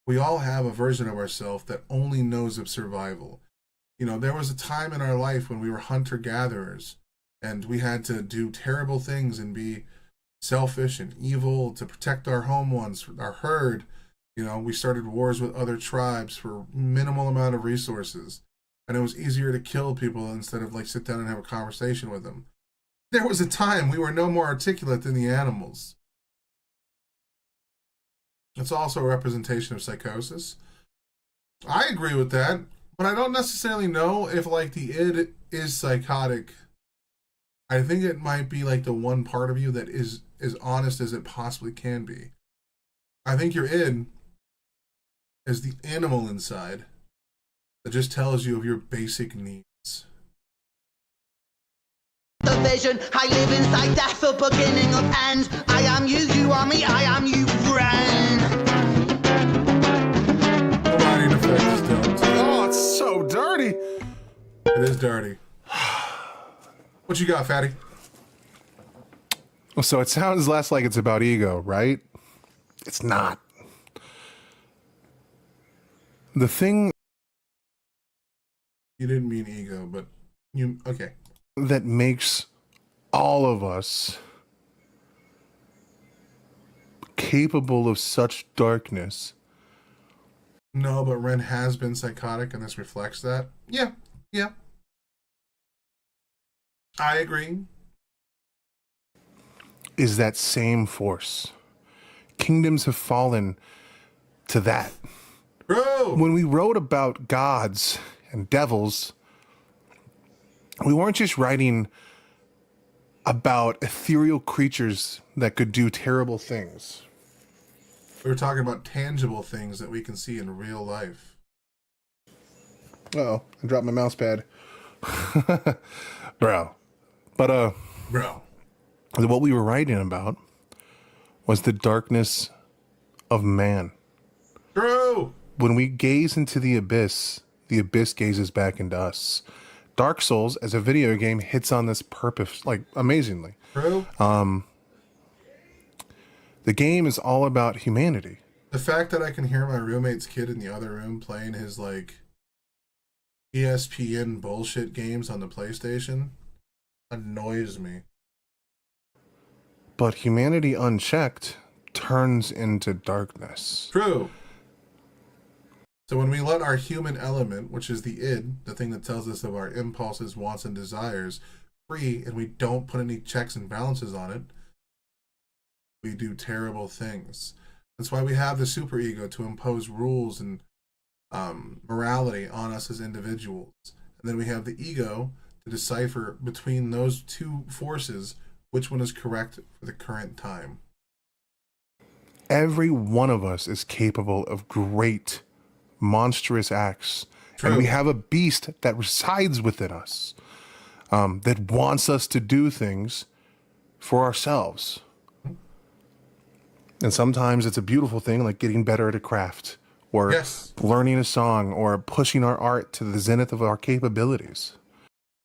We all have a version of ourselves that only knows of survival. You know, there was a time in our life when we were hunter-gatherers and we had to do terrible things and be selfish and evil to protect our home ones, our herd. You know, we started wars with other tribes for minimal amount of resources. And it was easier to kill people instead of, like, sit down and have a conversation with them. There was a time we were no more articulate than the animals. It's also a representation of psychosis. I agree with that, but I don't necessarily know if, like, the id is psychotic. I think it might be, like, the one part of you that is as honest as it possibly can be. I think your id is the animal inside that just tells you of your basic needs. The vision, I live inside death, the beginning of end. I am you, you are me, I am you, friend. The lighting effect is dope too. Oh, it's so dirty. It is dirty. What you got, fatty? So it sounds less like it's about ego, right? It's not. The thing You didn't mean ego, but you okay. that makes all of us capable of such darkness. No, but Ren has been psychotic, and this reflects that. Yeah. I agree. Is that same force. Kingdoms have fallen to that. Bro! When we wrote about gods and devils, we weren't just writing about ethereal creatures that could do terrible things. We were talking about tangible things that we can see in real life. Uh-oh, I dropped my mouse pad. Bro. But, Bro. what we were writing about was the darkness of man. True. When we gaze into the abyss gazes back into us. Dark Souls, as a video game, hits on this purpose, like, amazingly. True. The game is all about humanity. The fact that I can hear my roommate's kid in the other room playing his, like, ESPN bullshit games on the PlayStation annoys me. But humanity unchecked turns into darkness. True. So when we let our human element, which is the id, the thing that tells us of our impulses, wants, and desires, free, and we don't put any checks and balances on it, we do terrible things. That's why we have the superego, to impose rules and morality on us as individuals. And then we have the ego to decipher between those two forces which one is correct for the current time. Every one of us is capable of great, monstrous acts. True. And we have a beast that resides within us, that wants us to do things for ourselves. And sometimes it's a beautiful thing, like getting better at a craft, or Yes. learning a song, or pushing our art to the zenith of our capabilities.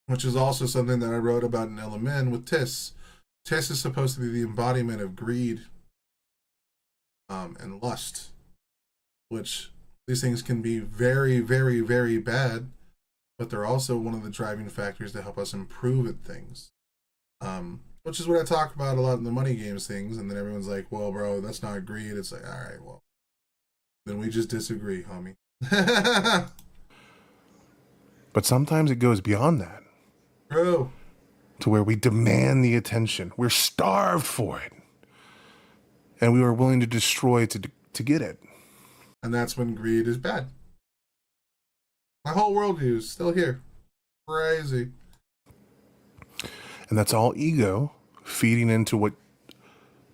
Which is also something that I wrote about in LMN with Tiss. Tiss is supposed to be the embodiment of greed and lust, which these things can be very, very, very bad, but they're also one of the driving factors to help us improve at things. Which is what I talk about a lot in the money games things, and then everyone's like, well, bro, that's not greed. It's like, all right, well, then we just disagree, homie. But sometimes it goes beyond that, Bro. to where we demand the attention. We're starved for it. And we are willing to destroy it to get it. And that's when greed is bad. My whole worldview is still here. Crazy. And that's all ego feeding into what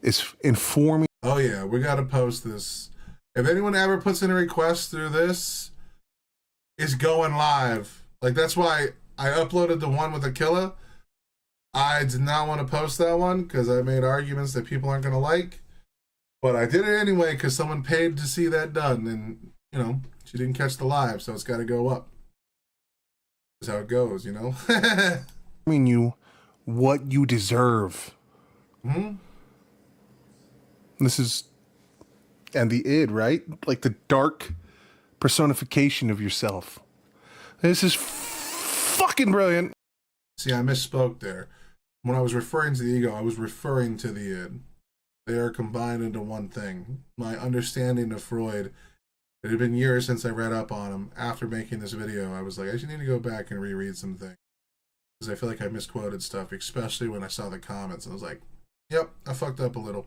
is informing. Oh yeah, we gotta post this. If anyone ever puts in a request through this, it's going live. Like, that's why I uploaded the one with Aquila. I did not want to post that one because I made arguments that people aren't gonna like. But I did it anyway because someone paid to see that done, and you know, she didn't catch the live, so it's gotta go up. That's how it goes, you know? You what you deserve. Hmm? This is, and the id, right? Like the dark personification of yourself. This is fucking brilliant. See, I misspoke there. When I was referring to the ego, I was referring to the id. They are combined into one thing. My understanding of Freud, it had been years since I read up on him. After making this video, I was like, I just need to go back and reread some things. Because I feel like I misquoted stuff, especially when I saw the comments. I was like, yep, I fucked up a little.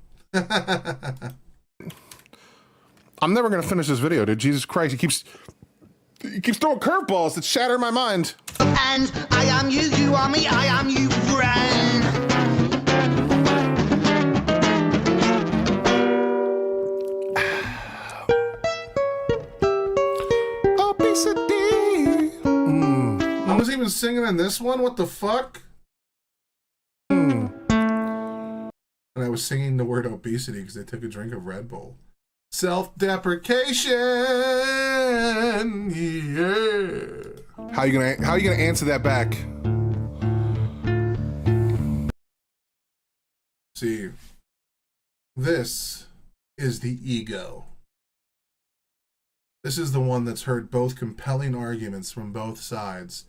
I'm never going to finish this video, dude. Jesus Christ, he keeps throwing curveballs that shatter my mind. And I am you, you are me, I am you, friend. Obesity. I was even singing in this one? What the fuck? And I was singing the word obesity because they took a drink of Red Bull. Self-deprecation, yeah. How you gonna answer that back? See, this is the ego. This is the one that's heard both compelling arguments from both sides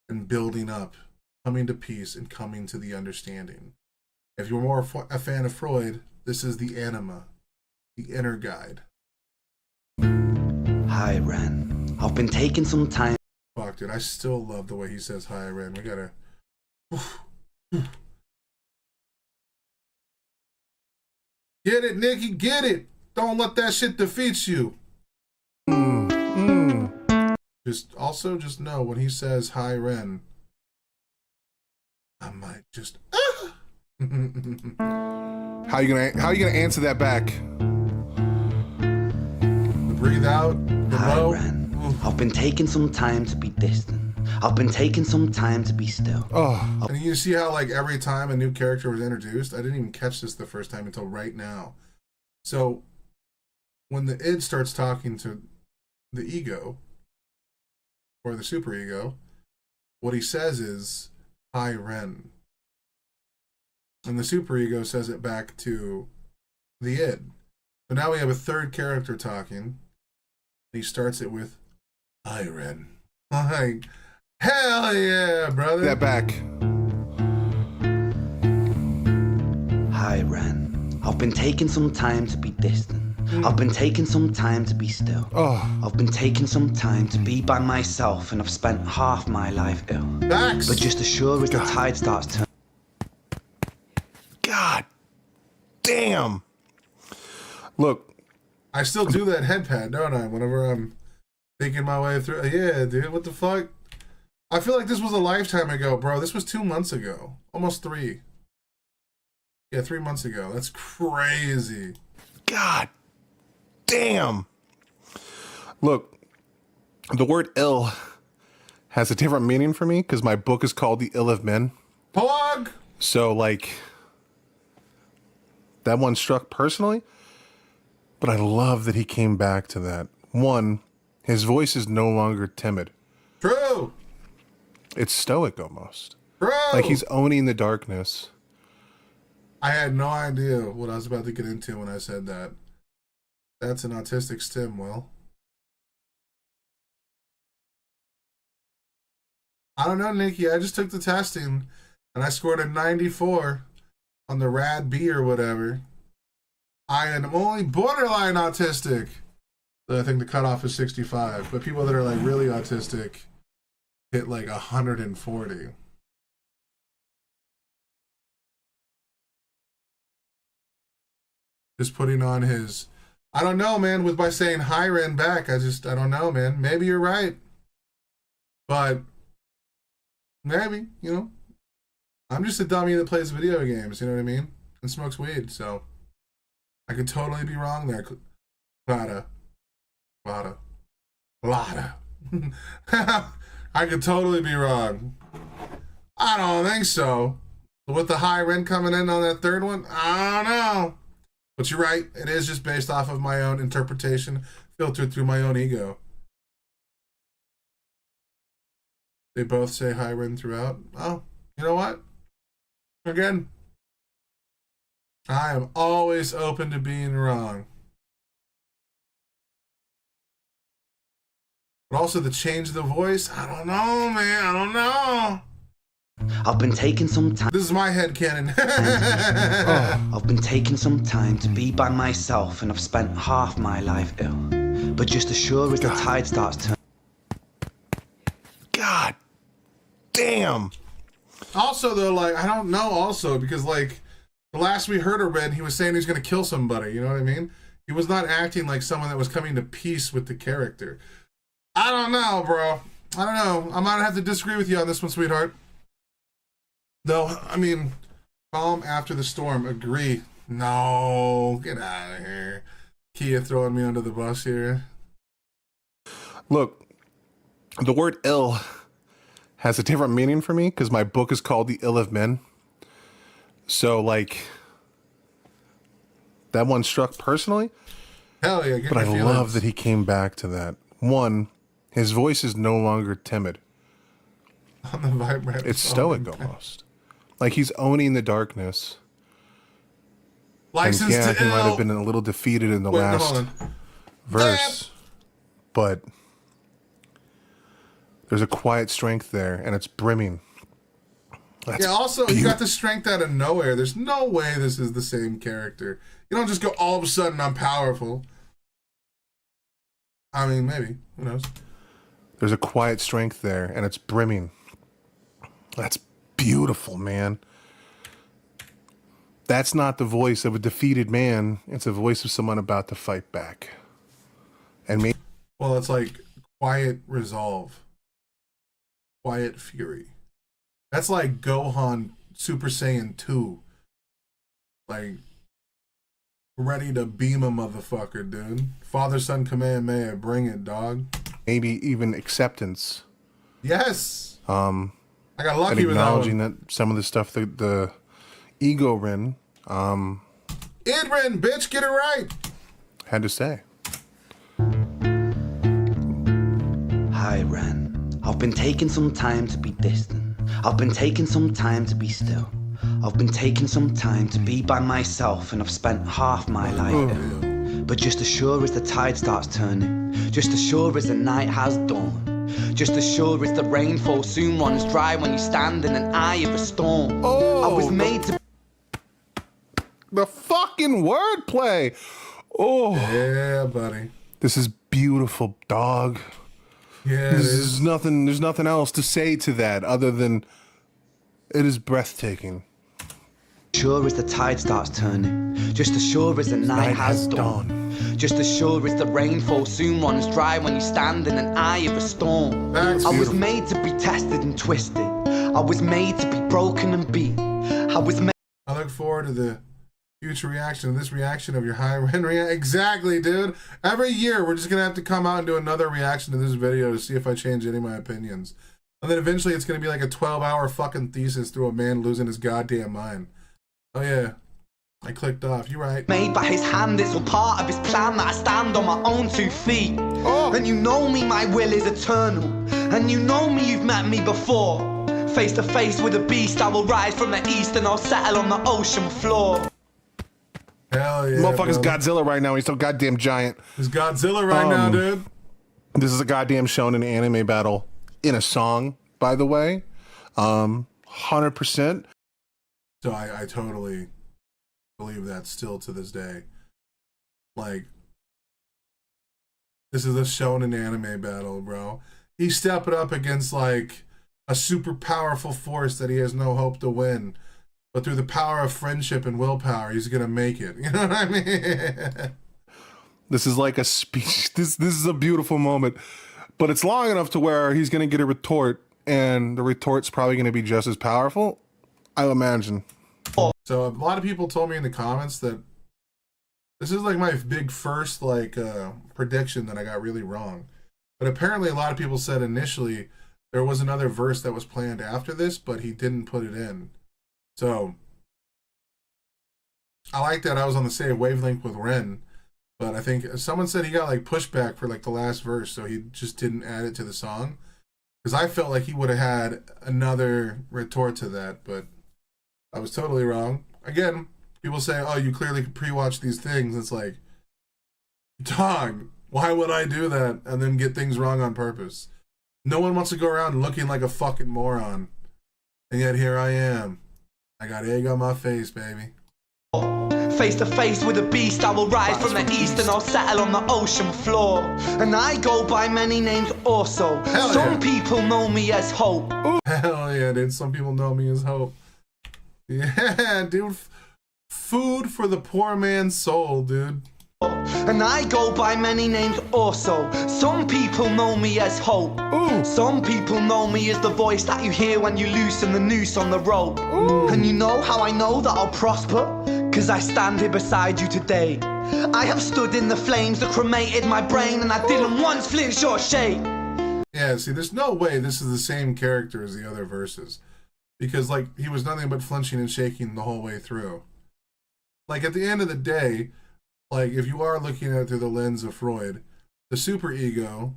and building up, coming to peace, and coming to the understanding. If you're more a fan of Freud, this is the anima, the inner guide. Hi, Ren. I've been taking some time. Fuck, dude, I still love the way he says hi, Ren. We gotta... Get it, Nikki, get it! Don't let that shit defeat you. Just know when he says hi, Ren, I might just... How you gonna answer that back? breathe out, the Hi, low. Ren. I've been taking some time to be distant. I've been taking some time to be still. Oh, And you see how, like, every time a new character was introduced, I didn't even catch this the first time until right now. So, when the id starts talking to the ego, or the superego, what he says is, "Hi, Ren." And the superego says it back to the id. So now we have a third character talking. He starts it with, "Hi, Ren." Like, hell yeah, brother. that back. Hi, Ren. I've been taking some time to be distant. I've been taking some time to be still. Oh, I've been taking some time to be by myself, and I've spent half my life ill. Facts. But just as sure as the tide starts turning. God damn. Look, I still do that head pat, don't I? Whenever I'm thinking my way through. Yeah, dude, what the fuck? I feel like this was a lifetime ago, bro. This was 2 months ago. Almost 3. Yeah, 3 months ago. That's crazy. God damn. Look, the word ill has a different meaning for me because my book is called The Ill of Men. Plug! So, like, that one struck personally, but I love that he came back to that. One, his voice is no longer timid. True! It's stoic almost. True! Like he's owning the darkness. I had no idea what I was about to get into when I said that. That's an autistic stim, Will. I don't know, Nikki. I just took the testing and I scored a 94 on the RAD B or whatever. I am only borderline autistic. I think the cutoff is 65, but people that are like really autistic hit like 140. Just putting on his, I don't know, man, with by saying hi Ren back, I don't know, man. Maybe you're right. But maybe, you know, I'm just a dummy that plays video games, you know what I mean? And smokes weed, so I could totally be wrong there. Lada. I could totally be wrong. I don't think so. With the high rent coming in on that third one, I don't know. But you're right. It is just based off of my own interpretation, filtered through my own ego. They both say high rent throughout. Oh, you know what? Again, I am always open to being wrong. But also the change of the voice, I don't know, man. I don't know. I've been taking some time. This is my headcanon. I've been taking some time to be by myself, and I've spent half my life ill. But just as sure as the tide starts turning. God damn. Also, though, like, I don't know also, because, like, the last we heard of Red, he was saying he's going to kill somebody, you know what I mean? He was not acting like someone that was coming to peace with the character. I don't know, bro. I don't know. I might have to disagree with you on this one, sweetheart. Though, I mean, calm after the storm, agree. No, get out of here. Kia throwing me under the bus here. Look, the word ill has a different meaning for me because my book is called The Ill of Men. So, like, that one struck personally, Hell yeah, get but I your feelings. love that he came back to that. One, his voice is no longer timid. On the vibrant. It's stoic almost. Like he's owning the darkness. License And yeah, to he might ill. have been a little defeated in the Wait, last hold on. verse, but there's a quiet strength there, and it's brimming. That's Yeah, also, you got the strength out of nowhere. There's no way this is the same character. You don't just go, all of a sudden, I'm powerful. I mean, maybe. Who knows? There's a quiet strength there, and it's brimming. That's beautiful, man. That's not the voice of a defeated man. It's a voice of someone about to fight back. And me. Well, it's like quiet resolve. Quiet fury. That's like Gohan Super Saiyan 2. Like, ready to beam a motherfucker, dude. Father, Son, Kamehameha, bring it, dog. Maybe even acceptance. Yes. I got and lucky with that acknowledging one. that some of the stuff that the ego Ren Idrin, bitch, get it right. had to say. Hi, Ren. I've been taking some time to be distant. I've been taking some time to be still. I've been taking some time to be by myself, and I've spent half my life ill. But just as sure as the tide starts turning, just as sure as the night has dawned, just as sure as the rainfall soon runs dry when you stand in an eye of a storm. I was made to. The fucking wordplay. Oh, Yeah, buddy. this is beautiful, dog. Yeah, it This is. is nothing. There's nothing else to say to that other than it is breathtaking. Sure as the tide starts turning, just as sure as the night has dawned, just as sure as the rainfall soon runs dry when you stand in an eye of a storm. That's I was beautiful. made to be tested and twisted. I was made to be broken and beat. I was made. I look forward to the future reaction, this reaction of your high Ren reaction. Exactly, dude. Every year, we're just going to have to come out and do another reaction to this video to see if I change any of my opinions. And then eventually it's going to be like a 12-hour fucking thesis through a man losing his goddamn mind. Oh, yeah. I clicked off. You're right. Made by his hand, it's all part of his plan that I stand on my own 2 feet. Oh. And you know me, my will is eternal. And you know me, you've met me before. Face to face with a beast, I will rise from the east and I'll settle on the ocean floor. Hell yeah. Motherfucker's brother. Godzilla right now. He's so goddamn giant. It's Godzilla right now, dude. This is a goddamn shonen anime battle in a song, by the way. 100%. So I totally believe that still to this day. Like, this is a shonen anime battle, bro. He's stepping up against, like, a super powerful force that he has no hope to win. But through the power of friendship and willpower, he's going to make it. You know what I mean? This is like a speech. This is a beautiful moment. But it's long enough to where he's going to get a retort, and the retort's probably going to be just as powerful, I imagine. So a lot of people told me in the comments that this is like my big first prediction that I got really wrong. But apparently a lot of people said initially there was another verse that was planned after this, but he didn't put it in. So I like that I was on the same wavelength with Ren, but I think someone said he got like pushback for like the last verse, so he just didn't add it to the song. Because I felt like he would have had another retort to that, but I was totally wrong. Again, people say, oh, you clearly pre-watch these things. It's like, dog, why would I do that and then get things wrong on purpose? No one wants to go around looking like a fucking moron. And yet here I am. I got egg on my face, baby. Face to face with a beast, I will rise from the east and I'll settle on the ocean floor. And I go by many names also. Hell Some yeah. people know me as Hope. Hell yeah, dude. Some people know me as Hope. Yeah, dude. Food for the poor man's soul, dude. And I go by many names also. Some people know me as Hope. Some people know me as the voice that you hear when you loosen the noose on the rope. And you know how I know that I'll prosper? Cause I stand here beside you today. I have stood in the flames that cremated my brain, and I didn't once flinch or shake. Yeah, see, there's no way this is the same character as the other verses. Because, like, he was nothing but flinching and shaking the whole way through. Like, at the end of the day, like, if you are looking at it through the lens of Freud, the superego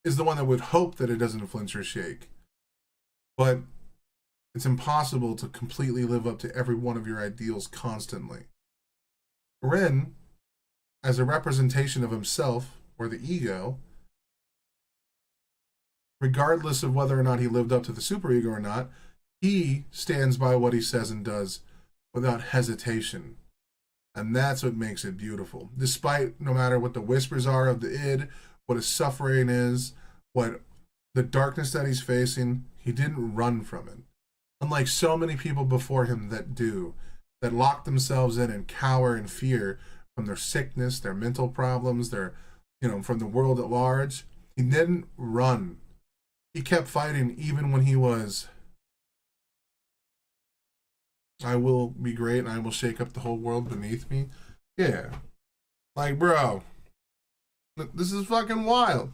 is the one that would hope that it doesn't flinch or shake. But it's impossible to completely live up to every one of your ideals constantly. Ren, as a representation of himself, or the ego, regardless of whether or not he lived up to the superego or not, he stands by what he says and does without hesitation. And that's what makes it beautiful. Despite, no matter what the whispers are of the id, what his suffering is, what the darkness that he's facing, he didn't run from it. Unlike so many people before him that do, that lock themselves in and cower in fear from their sickness, their mental problems, their, from the world at large. He didn't run. He kept fighting even when he was I will be great and I will shake up the whole world beneath me. Yeah. Like, bro, this is fucking wild.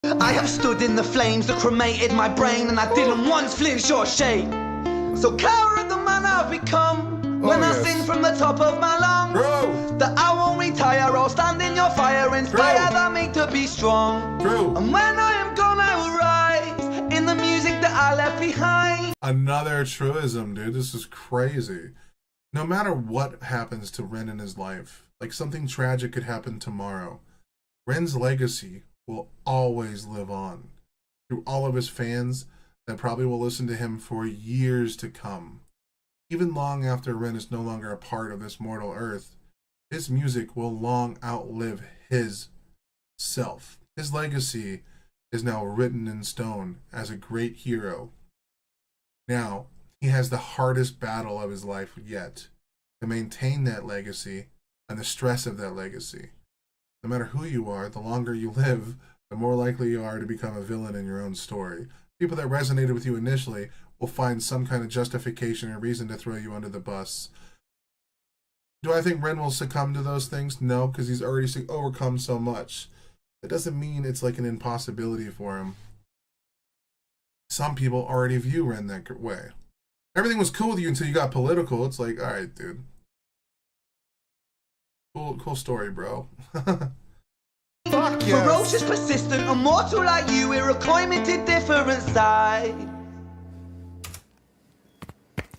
I have stood in the flames that cremated my brain, and I didn't once flinch or shake. So coward the man I've become when I sing from the top of my lungs. True. That I won't retire, I'll stand in your fire, inspire that me to be strong. True. And when I am gone, I will rise in the music that I left behind. Another truism, dude. This is crazy. No matter what happens to Ren in his life, like something tragic could happen tomorrow, Ren's legacy will always live on through all of his fans that probably will listen to him for years to come. Even long after Ren is no longer a part of this mortal earth, his music will long outlive his self. His legacy is now written in stone as a great hero. Now, he has the hardest battle of his life yet to maintain that legacy and the stress of that legacy. No matter who you are, the longer you live, the more likely you are to become a villain in your own story. People that resonated with you initially will find some kind of justification or reason to throw you under the bus. Do I think Ren will succumb to those things? No, because he's already overcome so much. It doesn't mean it's like an impossibility for him. Some people already view Ren that way. Everything was cool with you until you got political. It's like, all right, dude. Cool story, bro. Fuck yes. Ferocious, persistent, immortal like you, we're a climate different side.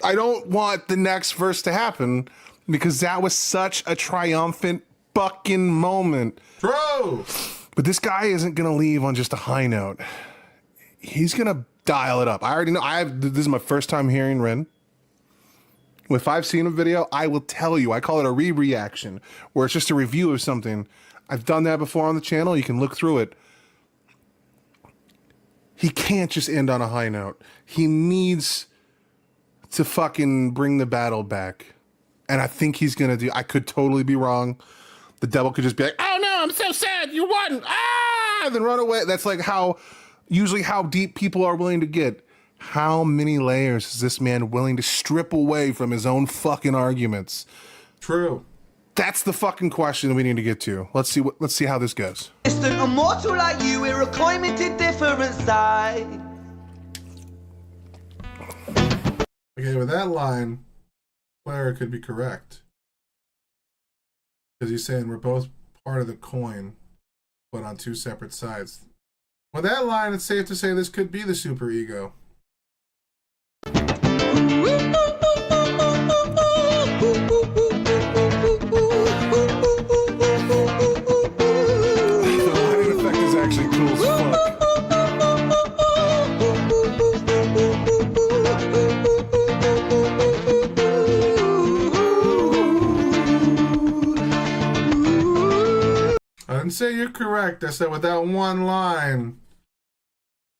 I don't want the next verse to happen because that was such a triumphant fucking moment. True. But this guy isn't gonna leave on just a high note. He's gonna dial it up. I already know. This is my first time hearing Ren. If I've seen a video, I will tell you. I call it a re-reaction, where it's just a review of something. I've done that before on the channel. You can look through it. He can't just end on a high note. He needs to fucking bring the battle back. And I think he's going to do... I could totally be wrong. The devil could just be like, oh no, I'm so sad. You won. Ah! And then run away. That's like usually how deep people are willing to get. How many layers is this man willing to strip away from his own fucking arguments? True. That's the fucking question we need to get to. Let's see how this goes. Distant, immortal like you, we're a climate different side. Okay, with that line, Clara could be correct. Because he's saying we're both part of the coin, but on two separate sides. With that line, it's safe to say this could be the super ego. I didn't say you're correct. I said with that one line.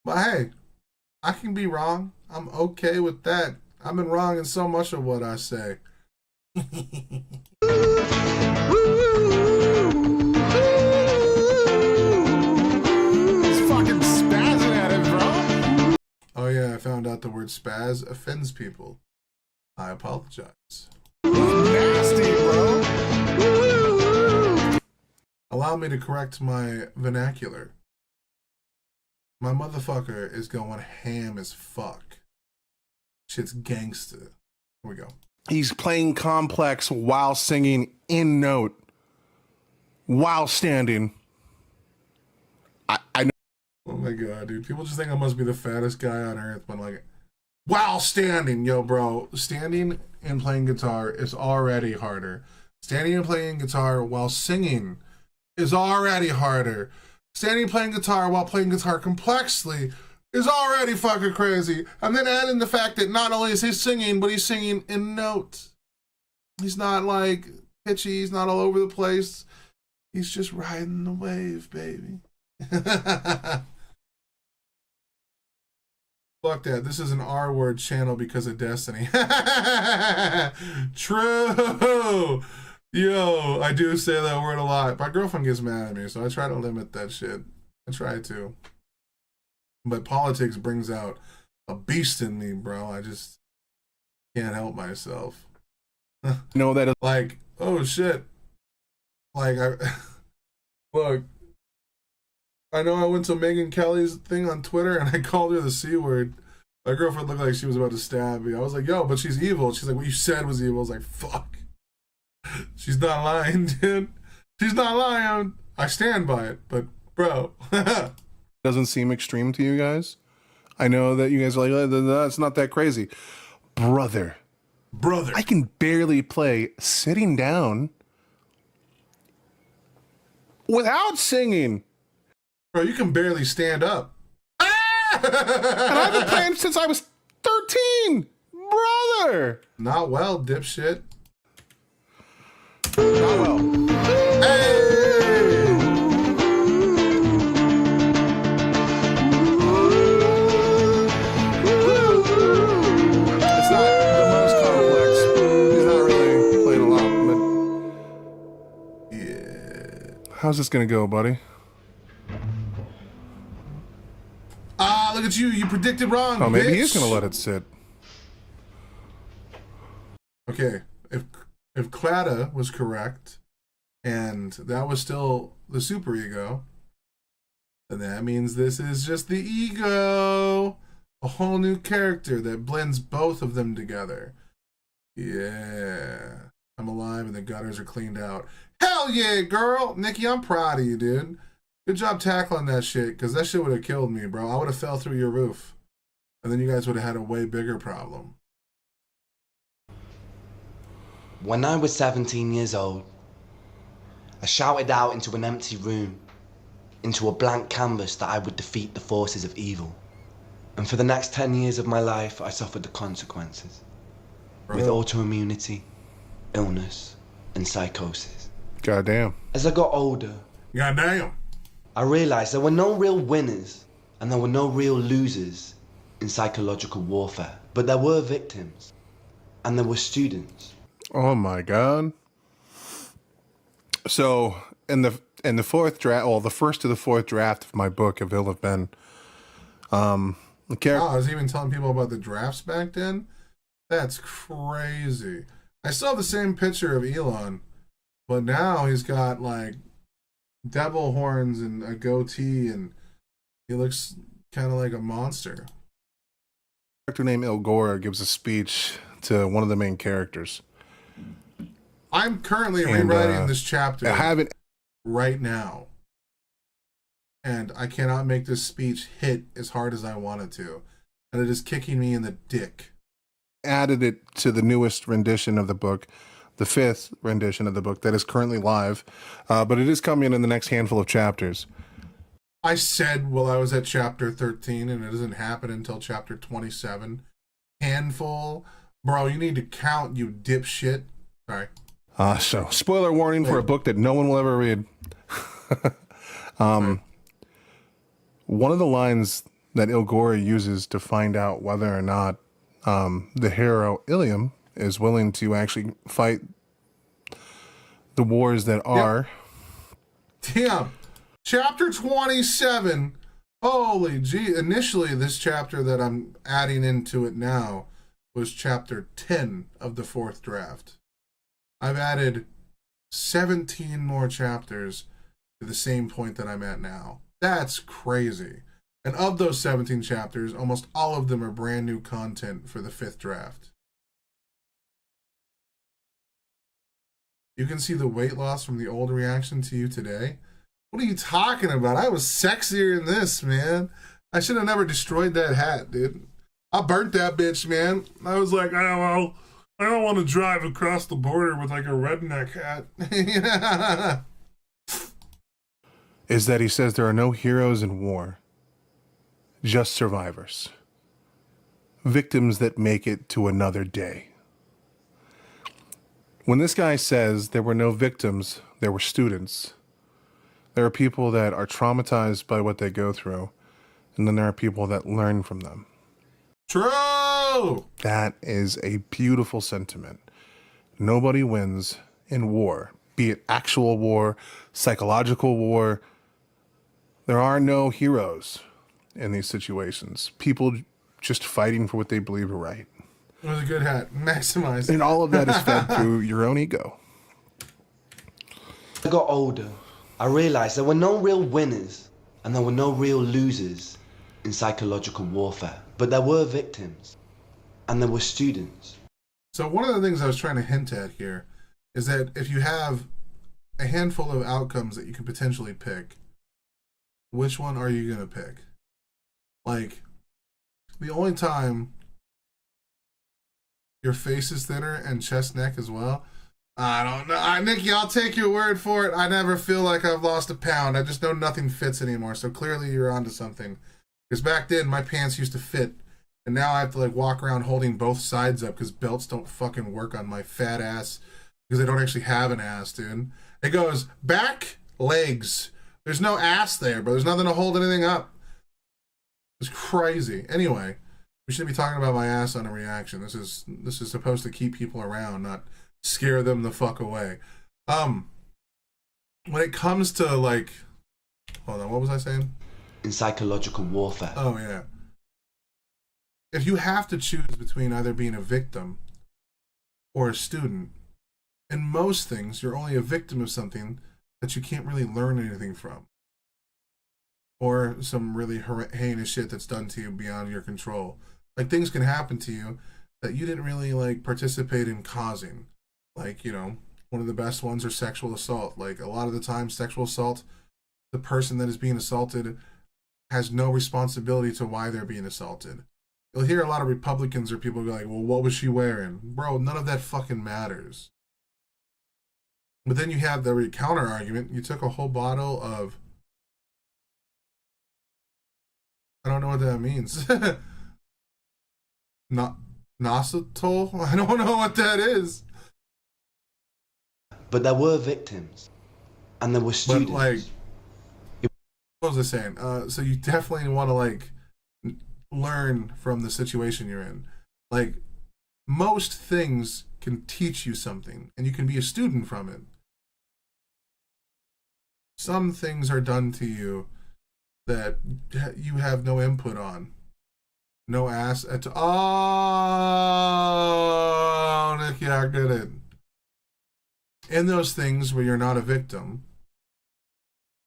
But hey, I can be wrong. I'm okay with that. I've been wrong in so much of what I say. He's fucking spazzing at it, bro. Oh yeah, I found out the word spaz offends people. I apologize. Nasty, bro. Allow me to correct my vernacular. My motherfucker is going ham as fuck. Shit's gangster. Here we go. He's playing complex while singing in note, while standing. I know. Oh my god, dude. People just think I must be the fattest guy on earth, but like, while standing, yo, bro. Standing and playing guitar is already harder. Standing and playing guitar while singing is already harder. Standing and playing guitar while playing guitar complexly is already fucking crazy. And then add in the fact that not only is he singing, but he's singing in notes. He's not like pitchy, he's not all over the place. He's just riding the wave, baby. Fuck that. This is an R-word channel because of Destiny. True. Yo, I do say that word a lot. My girlfriend gets mad at me, so I try to limit that shit. I try to. But politics brings out a beast in me, bro. can't help myself. No, that is Like, oh shit. Like, look, I know I went to Megyn Kelly's thing on Twitter and I called her the C word. My girlfriend looked like she was about to stab me. I was like, yo, but she's evil. She's like, what you said was evil. I was like, fuck. She's not lying, dude. She's not lying. I stand by it, but bro. doesn't seem extreme to you guys. I know that you guys are like, it's not that crazy. Brother, I can barely play sitting down without singing. Bro, you can barely stand up. And I've been playing since I was 13. Brother. Not well, dipshit. Not well. Hey! It's not the most complex. He's not really played a lot, but Yeah. how's this gonna go, buddy? Ah, look at you. You predicted wrong, Oh, maybe bitch. he's gonna let it sit. Okay, if Clada was correct, and that was still the superego, then that means this is just the ego. A whole new character that blends both of them together. Yeah. I'm alive and the gutters are cleaned out. Hell yeah, girl! Nikki, I'm proud of you, dude. Good job tackling that shit, because that shit would have killed me, bro. I would have fell through your roof. And then you guys would have had a way bigger problem. When I was 17 years old, I shouted out into an empty room, into a blank canvas, that I would defeat the forces of evil. And for the next 10 years of my life, I suffered the consequences. With autoimmunity, illness, and psychosis. Goddamn. As I got older, Goddamn. I realized there were no real winners and there were no real losers in psychological warfare. But there were victims and there were students. Oh my god. So in the fourth draft, well, the first to the fourth draft of my book of Ill have been, the character. Wow, I was even telling people about the drafts back then. That's crazy. I still have the same picture of Elon, but now he's got like devil horns and a goatee, and he looks kind of like a monster. Character named Ilgora gives a speech to one of the main characters. I'm currently And, rewriting this chapter I haven't right now, and I cannot make this speech hit as hard as I want it to, and it is kicking me in the dick. added it to the newest rendition of the book, the fifth rendition of the book that is currently live, but it is coming in the next handful of chapters. I said while I was at chapter 13, and it doesn't happen until chapter 27. Handful. Bro, you need to count, you dipshit. Sorry. So spoiler warning for a book that no one will ever read. One of the lines that Ilgora uses to find out whether or not the hero Ilium is willing to actually fight the wars that are. Damn. Chapter 27. Holy gee. Initially, this chapter that I'm adding into it now was chapter 10 of the fourth draft. I've added 17 more chapters to the same point that I'm at now. That's crazy. And of those 17 chapters, almost all of them are brand new content for the fifth draft. You can see the weight loss from the old reaction to you today. What are you talking about? I was sexier in this, man. I should have never destroyed that hat, dude. I burnt that bitch, man. I was like, oh, well, I don't want to drive across the border with like a redneck hat. Yeah. Is that he says there are no heroes in war, just survivors. Victims that make it to another day. When this guy says there were no victims, there were students, there are people that are traumatized by what they go through, and then there are people that learn from them. True. That is a beautiful sentiment. Nobody wins in war, be it actual war, psychological war. There are no heroes in these situations. People just fighting for what they believe are right. It was a good hat. Maximize. And all of that is fed through your own ego. I got older, I realized there were no real winners and there were no real losers in psychological warfare, but there were victims and there were students. So one of the things I was trying to hint at here is that if you have a handful of outcomes that you can potentially pick, which one are you going to pick? Like, the only time your face is thinner and chest neck as well, I don't know. Nikki, I'll take your word for it. I never feel like I've lost a pound. I just know nothing fits anymore. So clearly you're onto something. Because back then my pants used to fit. And now I have to like walk around holding both sides up because belts don't fucking work on my fat ass. Because I don't actually have an ass, dude. It goes back, legs. There's no ass there, but there's nothing to hold anything up. It's crazy. Anyway, we shouldn't be talking about my ass on a reaction. This is supposed to keep people around, not scare them the fuck away. When it comes to like, hold on, what was I saying? In psychological warfare. Oh yeah. If you have to choose between either being a victim or a student, in most things you're only a victim of something that you can't really learn anything from, or some really heinous shit that's done to you beyond your control. Like, things can happen to you that you didn't really like participate in causing. Like, you know, one of the best ones are sexual assault. Like, a lot of the time, sexual assault, the person that is being assaulted has no responsibility to why they're being assaulted. You'll hear a lot of Republicans or people go like, well, what was she wearing? Bro, none of that fucking matters. But then you have the counter argument. You took a whole bottle of, I don't know what that means. Not Nositol? I don't know what that is. But there were victims and there were students. But like, what was I saying? So you definitely want to like learn from the situation you're in. Like, most things can teach you something and you can be a student from it. Some things are done to you that you have no input on. No ass at all. Oh, Nikki, I get it. In those things where you're not a victim,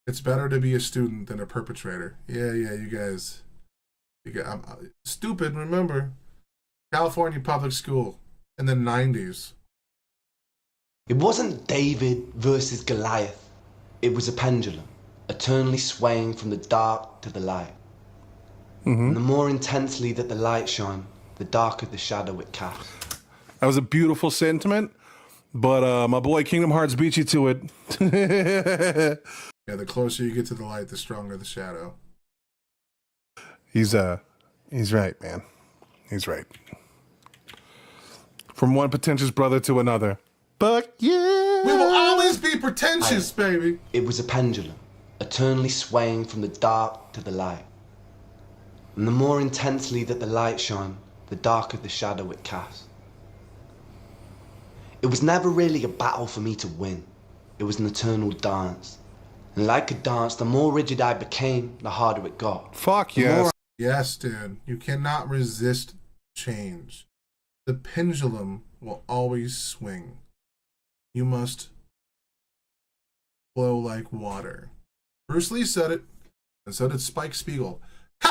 it's better to be a student than a perpetrator. Yeah, you guys. I'm stupid, remember. California public school in the 90s. It wasn't David versus Goliath. It was a pendulum, eternally swaying from the dark to the light. Mm-hmm. And the more intensely that the light shone, the darker the shadow it cast. That was a beautiful sentiment, but my boy Kingdom Hearts beat you to it. Yeah, the closer you get to the light, the stronger the shadow. He's right, man. He's right. From one pretentious brother to another. But yeah. We will always be pretentious, baby. It was a pendulum, eternally swaying from the dark to the light. And the more intensely that the light shone, the darker the shadow it cast. It was never really a battle for me to win. It was an eternal dance. And like a dance, the more rigid I became, the harder it got. Fuck yes. Yes, dude. You cannot resist change. The pendulum will always swing. You must flow like water. Bruce Lee said it, and so did Spike Spiegel. The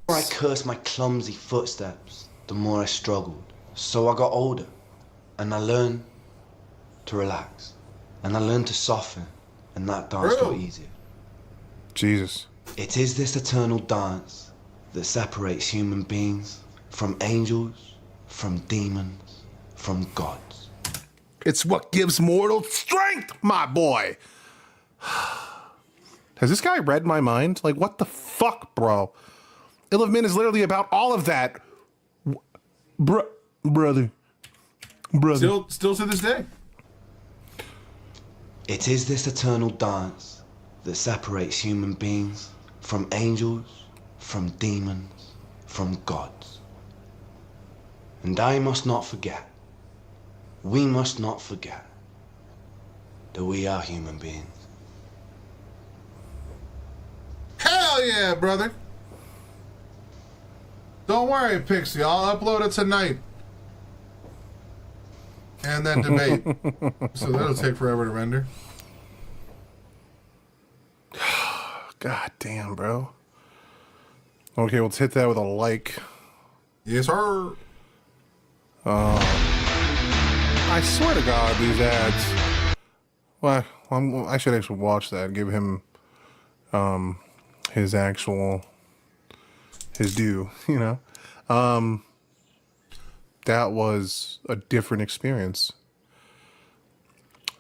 more I cursed my clumsy footsteps, the more I struggled. So I got older, and I learned to relax, and I learned to soften, and that dance got easier. Jesus. It is this eternal dance that separates human beings from angels, from demons, from gods. It's what gives mortal strength, my boy. Has this guy read my mind? Like, what the fuck, bro? Ill of Men is literally about all of that. Brother. Still to this day. It is this eternal dance that separates human beings from angels, from demons, from gods. And I must not forget, we must not forget that we are human beings. Hell yeah, brother. Don't worry, Pixie. I'll upload it tonight. And then debate. So that'll take forever to render. God damn, bro. Okay, let's hit that with a like. Yes, sir. I swear to God, these ads. Well, I should actually watch that. Give him his due. You know, that was a different experience.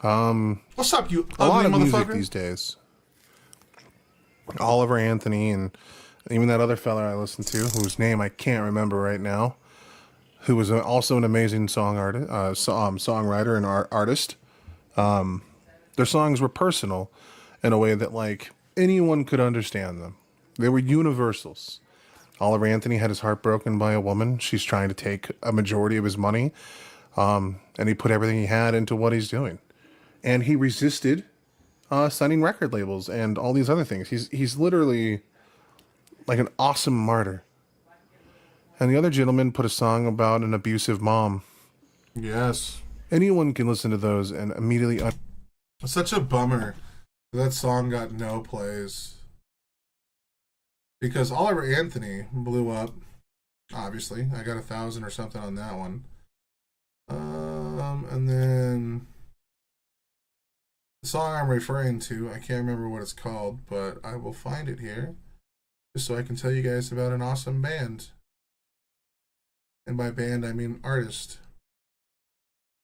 What's up, you A lot ugly of music motherfucker? these days. Oliver Anthony and even that other fella I listened to, whose name I can't remember right now, who was also an amazing songwriter and artist. Their songs were personal in a way that like anyone could understand them. They were universals. Oliver Anthony had his heart broken by a woman. She's trying to take a majority of his money, and he put everything he had into what he's doing, and he resisted signing record labels and all these other things. He's literally like an awesome martyr. And the other gentleman put a song about an abusive mom. Yes. Anyone can listen to those and immediately... It's such a bummer that song got no plays. Because Oliver Anthony blew up, obviously. I got 1,000 or something on that one. And then... the song I'm referring to, I can't remember what it's called, but I will find it here. Just so I can tell you guys about an awesome band. And by band, I mean artist.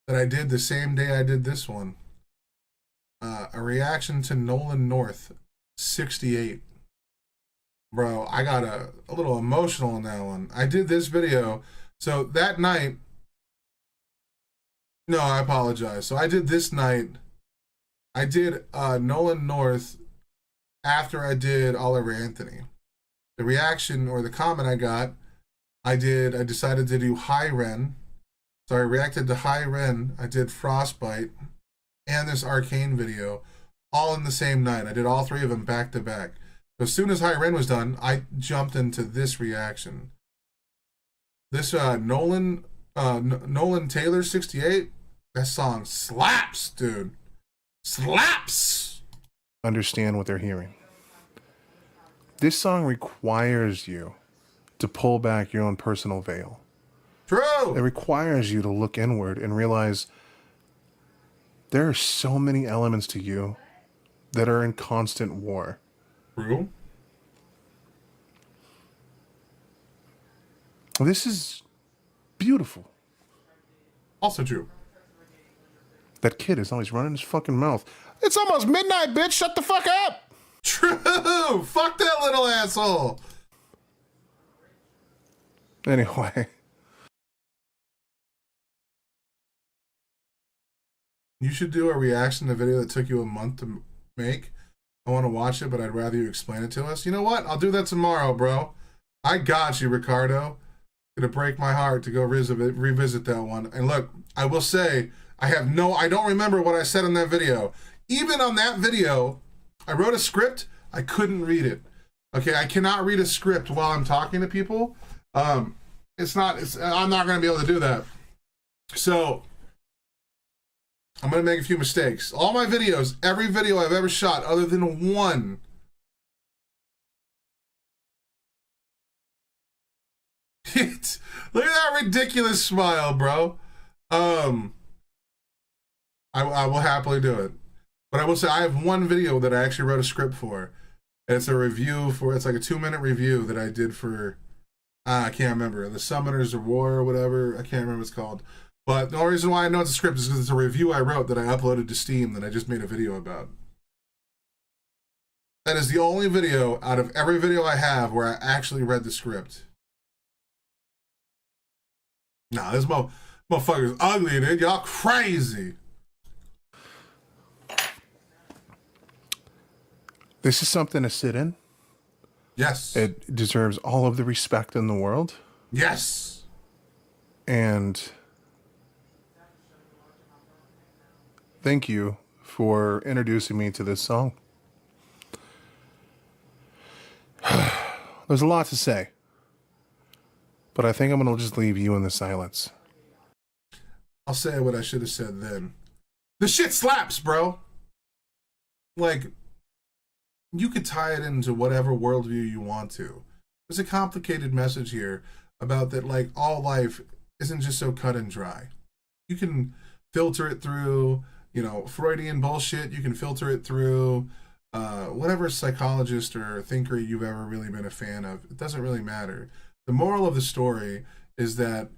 That I did the same day I did this one. A reaction to Nolan North, 68. Bro, I got a little emotional in that one. I did this video. So that night... No, I apologize. So I did this night... I did Nolan North after I did Oliver Anthony. The reaction or the comment I got, I decided to do High Ren. So I reacted to High Ren. I did Frostbite and this Arcane video all in the same night. I did all three of them back to back. So as soon as High Ren was done, I jumped into this reaction. This Nolan Taylor 68, that song slaps, dude. Slaps! understand what they're hearing. This song requires you to pull back your own personal veil. True! It requires you to look inward and realize there are so many elements to you that are in constant war. True? This is beautiful. Also true. That kid is always running his fucking mouth. It's almost midnight, bitch. Shut the fuck up. True! Fuck that little asshole! Anyway. You should do a reaction to a video that took you a month to make. I want to watch it, but I'd rather you explain it to us. You know what? I'll do that tomorrow, bro. I got you, Ricardo. Gonna break my heart to go revisit that one. And look, I will say, I don't remember what I said in that video. Even on that video, I wrote a script, I couldn't read it. Okay, I cannot read a script while I'm talking to people. I'm not gonna be able to do that. So, I'm gonna make a few mistakes. All my videos, every video I've ever shot, other than one, look at that ridiculous smile, bro. I will happily do it. But I will say I have one video that I actually wrote a script for. It's a review for, it's like a 2-minute review that I did for, I can't remember, The Summoners of War or whatever. I can't remember what it's called. But the only reason why I know it's a script is because it's a review I wrote that I uploaded to Steam that I just made a video about. That is the only video out of every video I have where I actually read the script. Nah, this motherfucker's ugly, dude. Y'all crazy. This is something to sit in. Yes. It deserves all of the respect in the world. Yes. And thank you for introducing me to this song. There's a lot to say. But I think I'm going to just leave you in the silence. I'll say what I should have said then. The shit slaps, bro. Like, you could tie it into whatever worldview you want to. There's a complicated message here about that, like, all life isn't just so cut and dry. You can filter it through, you know, Freudian bullshit. You can filter it through whatever psychologist or thinker you've ever really been a fan of. It doesn't really matter. The moral of the story is that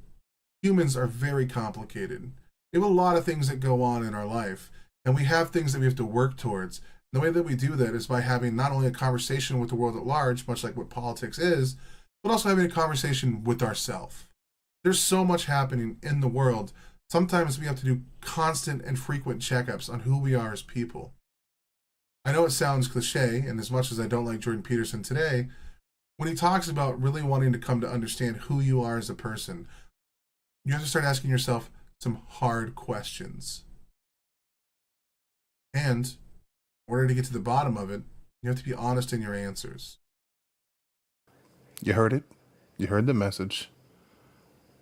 humans are very complicated. We have a lot of things that go on in our life, and we have things that we have to work towards. The way that we do that is by having not only a conversation with the world at large, much like what politics is, but also having a conversation with ourselves. There's so much happening in the world. Sometimes we have to do constant and frequent checkups on who we are as people. I know it sounds cliche, and as much as I don't like Jordan Peterson today, when he talks about really wanting to come to understand who you are as a person, you have to start asking yourself some hard questions. And in order to get to the bottom of it, you have to be honest in your answers. You heard it. You heard the message.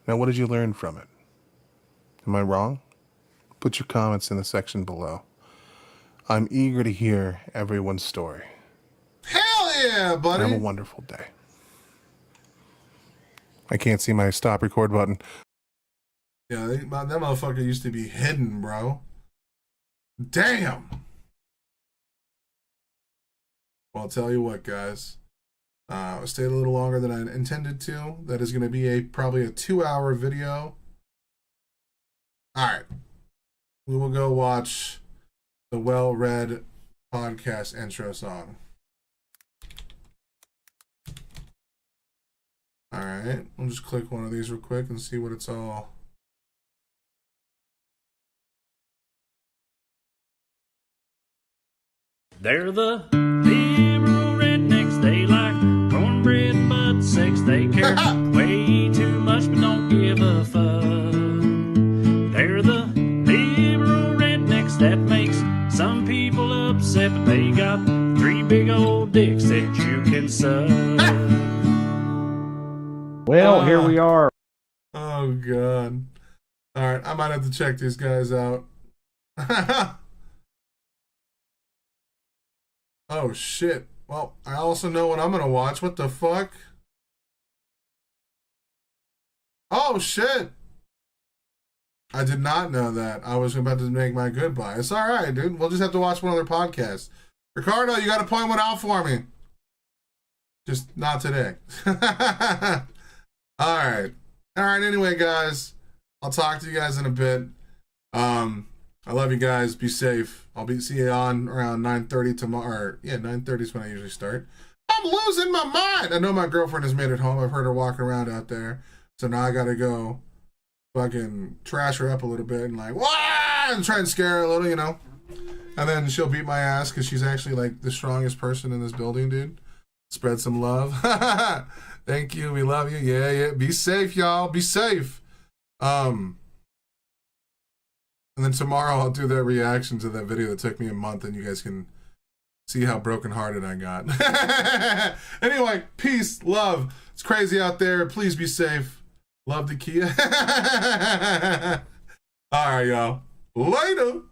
Now, what did you learn from it? Am I wrong? Put your comments in the section below. I'm eager to hear everyone's story. Hell yeah, buddy! Have a wonderful day. I can't see my stop record button. Yeah, that motherfucker used to be hidden, bro. Damn! Well, I'll tell you what, guys. I stayed a little longer than I intended to. That is going to be probably a 2-hour video. Alright. We will go watch the well-read podcast intro song. Alright. We'll just click one of these real quick and see what it's all... They're the liberal rednecks. They like cornbread and butt sex. They care way too much but don't give a fuck. They're the liberal rednecks that makes some people upset, but they got 3 big old dicks that you can suck. Well, here we are. Oh, God. Alright, I might have to check these guys out. Oh, shit. Well, I also know what I'm going to watch. What the fuck? Oh, shit. I did not know that. I was about to make my goodbye. It's all right, dude. We'll just have to watch one other podcast. Ricardo, you got to point one out for me. Just not today. All right. All right, anyway, guys. I'll talk to you guys in a bit. I love you guys. Be safe. I'll see you on around 9:30 tomorrow. Yeah, 9:30 is when I usually start. I'm losing my mind. I know my girlfriend has made it home. I've heard her walking around out there. So now I got to go fucking trash her up a little bit and like, wah! And try and scare her a little, you know. And then she'll beat my ass because she's actually like the strongest person in this building, dude. Spread some love. Thank you. We love you. Yeah, yeah. Be safe, y'all. Be safe. And then tomorrow I'll do that reaction to that video that took me a month and you guys can see how brokenhearted I got. Anyway, peace, love. It's crazy out there. Please be safe. Love the Kia. All right, y'all. Later.